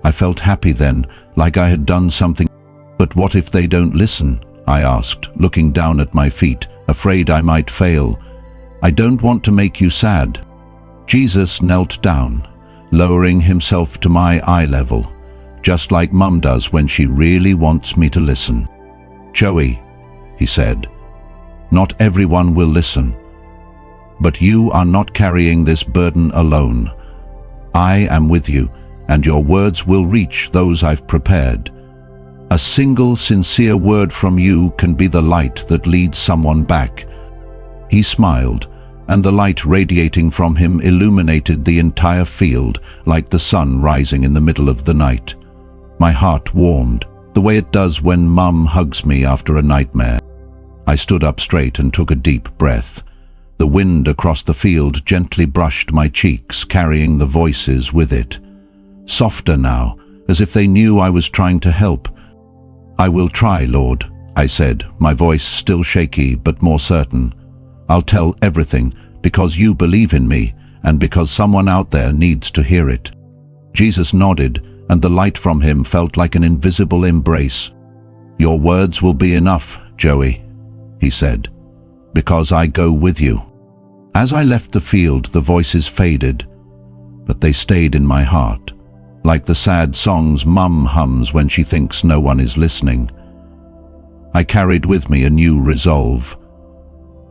I felt happy then, like I had done something. "But what if they don't listen?" I asked, looking down at my feet, afraid I might fail. "I don't want to make you sad." Jesus knelt down, lowering himself to my eye level, just like Mum does when she really wants me to listen. "Joey," he said, "not everyone will listen. But you are not carrying this burden alone. I am with you, and your words will reach those I've prepared. A single sincere word from you can be the light that leads someone back." He smiled, and the light radiating from him illuminated the entire field like the sun rising in the middle of the night. My heart warmed, the way it does when Mum hugs me after a nightmare. I stood up straight and took a deep breath. The wind across the field gently brushed my cheeks, carrying the voices with it. Softer now, as if they knew I was trying to help. "I will try, Lord," I said, my voice still shaky but more certain. "I'll tell everything, because you believe in me, and because someone out there needs to hear it." Jesus nodded, and the light from him felt like an invisible embrace. "Your words will be enough, Joey," he said, "because I go with you." As I left the field, the voices faded, but they stayed in my heart, like the sad songs Mum hums when she thinks no one is listening. I carried with me a new resolve.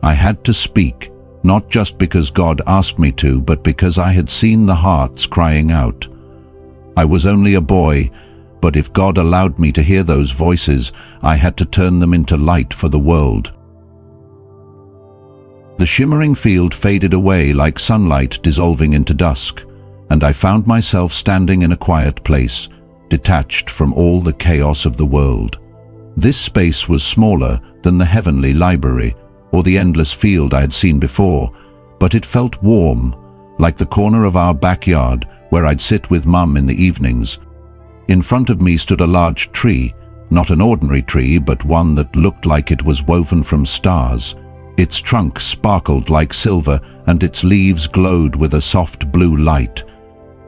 I had to speak, not just because God asked me to, but because I had seen the hearts crying out. I was only a boy, but if God allowed me to hear those voices, I had to turn them into light for the world. The shimmering field faded away like sunlight dissolving into dusk, and I found myself standing in a quiet place, detached from all the chaos of the world. This space was smaller than the heavenly library or the endless field I had seen before, but it felt warm, like the corner of our backyard where I'd sit with Mum in the evenings. In front of me stood a large tree, not an ordinary tree, but one that looked like it was woven from stars. Its trunk sparkled like silver, and its leaves glowed with a soft blue light.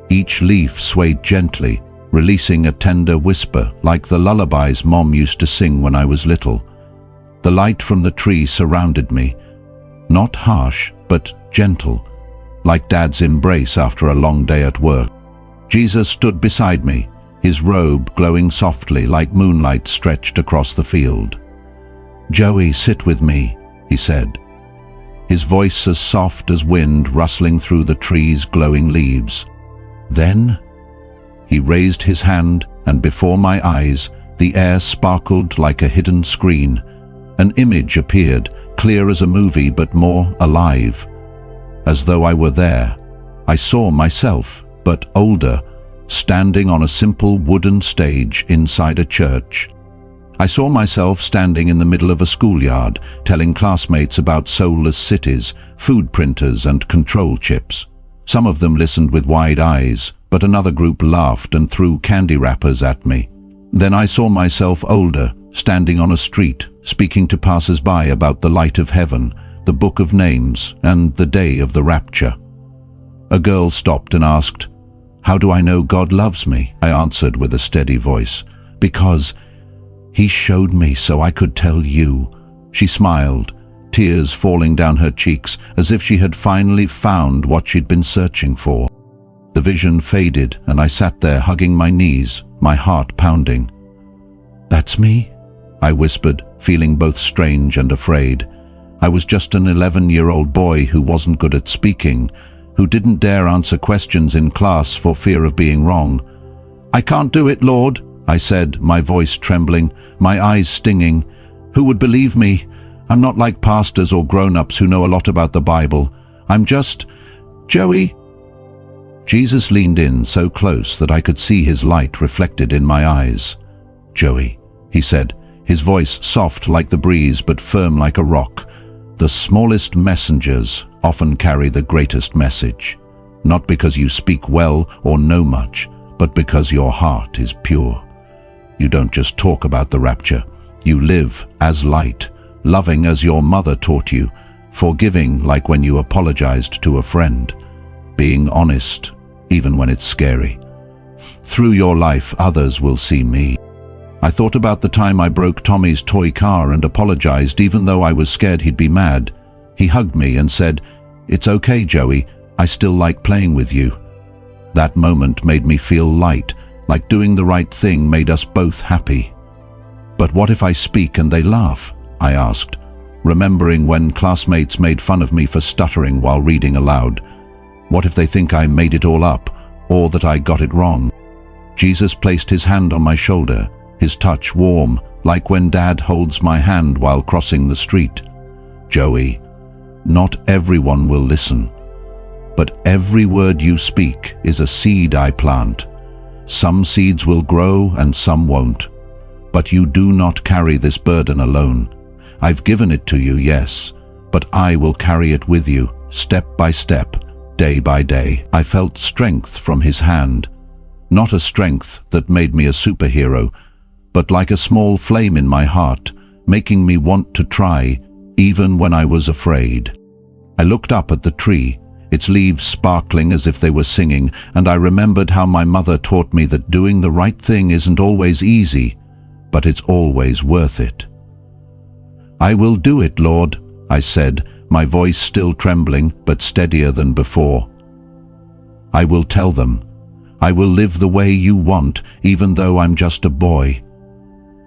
Each leaf swayed gently, releasing a tender whisper like the lullabies Mom used to sing when I was little. The light from the tree surrounded me, not harsh, but gentle, like Dad's embrace after a long day at work. Jesus stood beside me, his robe glowing softly like moonlight stretched across the field. "Joey, sit with me," he said, his voice as soft as wind rustling through the tree's glowing leaves. Then he raised his hand, and before my eyes, the air sparkled like a hidden screen. An image appeared, clear as a movie but more alive. As though I were there, I saw myself, but older, standing on a simple wooden stage inside a church. I saw myself standing in the middle of a schoolyard, telling classmates about soulless cities, food printers and control chips. Some of them listened with wide eyes, but another group laughed and threw candy wrappers at me. Then I saw myself older, standing on a street, speaking to passers-by about the light of heaven, the book of names, and the day of the rapture. A girl stopped and asked, "How do I know God loves me?" I answered with a steady voice, "Because He showed me so I could tell you." She smiled, tears falling down her cheeks as if she had finally found what she'd been searching for. The vision faded and I sat there hugging my knees, my heart pounding. "That's me?" I whispered, feeling both strange and afraid. I was just an 11-year-old boy who wasn't good at speaking, who didn't dare answer questions in class for fear of being wrong. "I can't do it, Lord," I said, my voice trembling, my eyes stinging. "Who would believe me? I'm not like pastors or grown-ups who know a lot about the Bible. I'm just... Joey." Jesus leaned in so close that I could see his light reflected in my eyes. "Joey," he said, his voice soft like the breeze but firm like a rock. "The smallest messengers often carry the greatest message. Not because you speak well or know much, but because your heart is pure. You don't just talk about the rapture. You live as light, loving as your mother taught you, forgiving like when you apologized to a friend, being honest even when it's scary. Through your life, others will see me." I thought about the time I broke Tommy's toy car and apologized even though I was scared he'd be mad. He hugged me and said, "It's okay, Joey, I still like playing with you." That moment made me feel light, like doing the right thing made us both happy. "But what if I speak and they laugh?" I asked, remembering when classmates made fun of me for stuttering while reading aloud. What if they think I made it all up, or that I got it wrong? Jesus placed his hand on my shoulder, his touch warm, like when Dad holds my hand while crossing the street. "Joey, not everyone will listen, but every word you speak is a seed I plant. Some seeds will grow and some won't. But you do not carry this burden alone. I've given it to you, yes, but I will carry it with you, step by step, day by day." I felt strength from his hand, not a strength that made me a superhero, but like a small flame in my heart, making me want to try, even when I was afraid. I looked up at the tree, its leaves sparkling as if they were singing, and I remembered how my mother taught me that doing the right thing isn't always easy, but it's always worth it. "I will do it, Lord," I said, my voice still trembling but steadier than before. "I will tell them. I will live the way you want, even though I'm just a boy."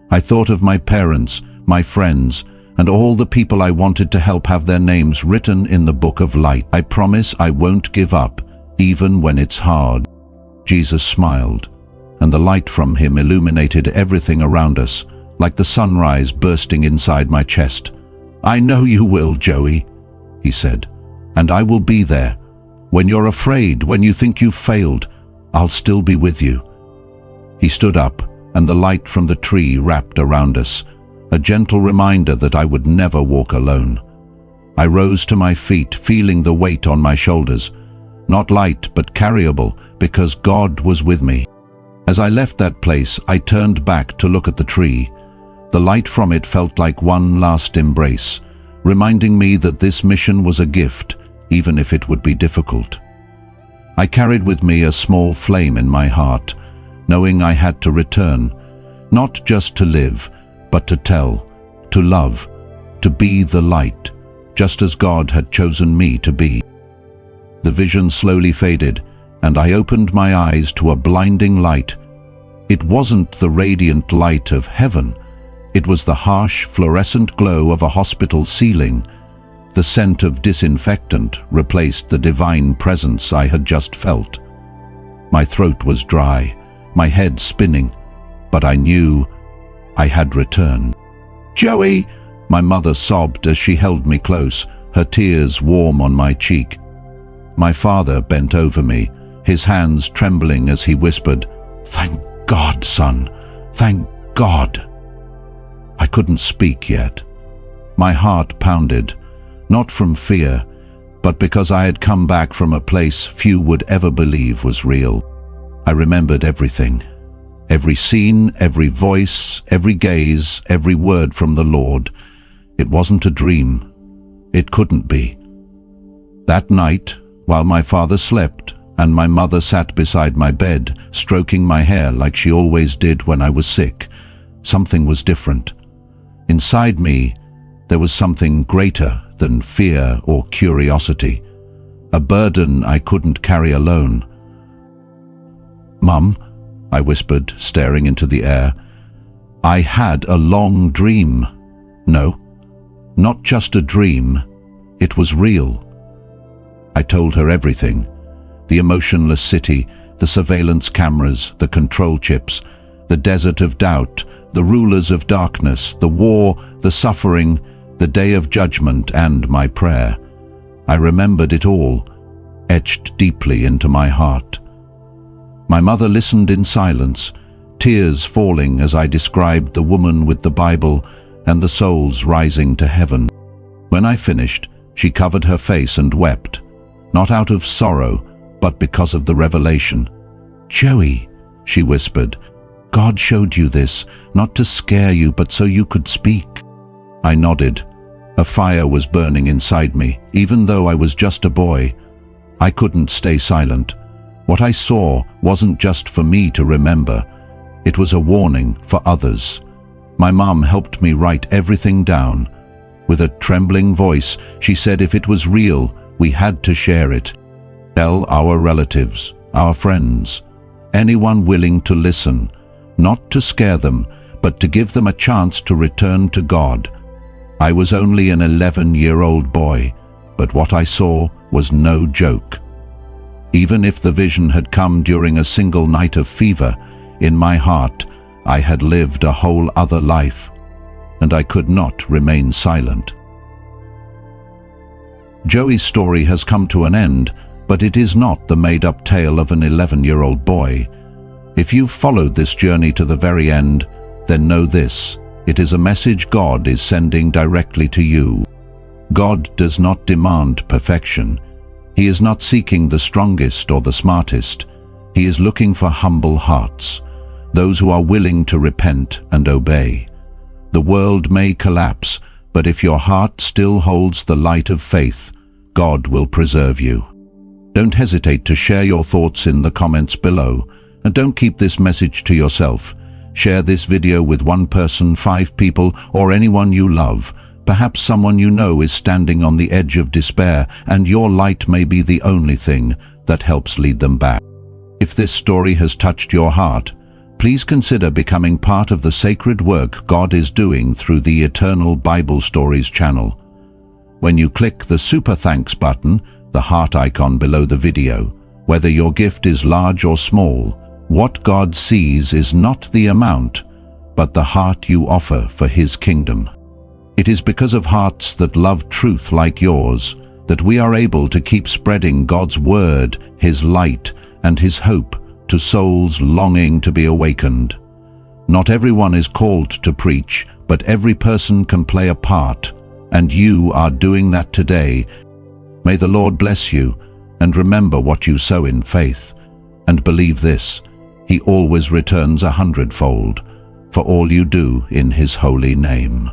I thought of my parents, my friends, and all the people I wanted to help have their names written in the book of light. I promise I won't give up, even when it's hard. Jesus smiled, and the light from him illuminated everything around us, like the sunrise bursting inside my chest. "I know you will, Joey," he said, "and I will be there. When you're afraid, when you think you've failed, I'll still be with you." He stood up, and the light from the tree wrapped around us, a gentle reminder that I would never walk alone. I rose to my feet, feeling the weight on my shoulders, not light but carryable, because God was with me. As I left that place, I turned back to look at the tree. The light from it felt like one last embrace, reminding me that this mission was a gift, even if it would be difficult. I carried with me a small flame in my heart, knowing I had to return, not just to live, but to tell, to love, to be the light, just as God had chosen me to be. The vision slowly faded, and I opened my eyes to a blinding light. It wasn't the radiant light of heaven. It was the harsh, fluorescent glow of a hospital ceiling. The scent of disinfectant replaced the divine presence I had just felt. My throat was dry, my head spinning, but I knew I had returned. "Joey!" my mother sobbed as she held me close, her tears warm on my cheek. My father bent over me, his hands trembling as he whispered, "Thank God, son, thank God." I couldn't speak yet. My heart pounded, not from fear, but because I had come back from a place few would ever believe was real. I remembered everything. Every scene, every voice, every gaze, every word from the Lord. It wasn't a dream. It couldn't be. That night, while my father slept and my mother sat beside my bed, stroking my hair like she always did when I was sick, something was different. Inside me, there was something greater than fear or curiosity, a burden I couldn't carry alone. "Mum," I whispered, staring into the air, "I had a long dream." No, not just a dream, it was real. I told her everything. The emotionless city, the surveillance cameras, the control chips, the desert of doubt, the rulers of darkness, the war, the suffering, the day of judgment, and my prayer. I remembered it all, etched deeply into my heart. My mother listened in silence, tears falling as I described the woman with the Bible and the souls rising to heaven. When I finished, she covered her face and wept, not out of sorrow, but because of the revelation. "Joey," she whispered, "God showed you this, not to scare you, but so you could speak." I nodded. A fire was burning inside me, even though I was just a boy. I couldn't stay silent. What I saw wasn't just for me to remember. It was a warning for others. My mom helped me write everything down. With a trembling voice, she said if it was real, we had to share it. Tell our relatives, our friends, anyone willing to listen, not to scare them, but to give them a chance to return to God. I was only an 11-year-old boy, but what I saw was no joke. Even if the vision had come during a single night of fever, in my heart I had lived a whole other life, and I could not remain silent. Joey's story has come to an end, but it is not the made-up tale of an 11-year-old boy. If you've followed this journey to the very end, then know this: it is a message God is sending directly to you. God does not demand perfection. He is not seeking the strongest or the smartest. He is looking for humble hearts, those who are willing to repent and obey. The world may collapse, but if your heart still holds the light of faith, God will preserve you. Don't hesitate to share your thoughts in the comments below, and don't keep this message to yourself. Share this video with one person, 5 people, or anyone you love. Perhaps someone you know is standing on the edge of despair, and your light may be the only thing that helps lead them back. If this story has touched your heart, please consider becoming part of the sacred work God is doing through the Eternal Bible Stories channel. When you click the Super Thanks button, the heart icon below the video, whether your gift is large or small, what God sees is not the amount, but the heart you offer for His kingdom. It is because of hearts that love truth like yours that we are able to keep spreading God's word, His light, and His hope to souls longing to be awakened. Not everyone is called to preach, but every person can play a part, and you are doing that today. May the Lord bless you, and remember what you sow in faith. And believe this, He always returns 100-fold for all you do in His holy name.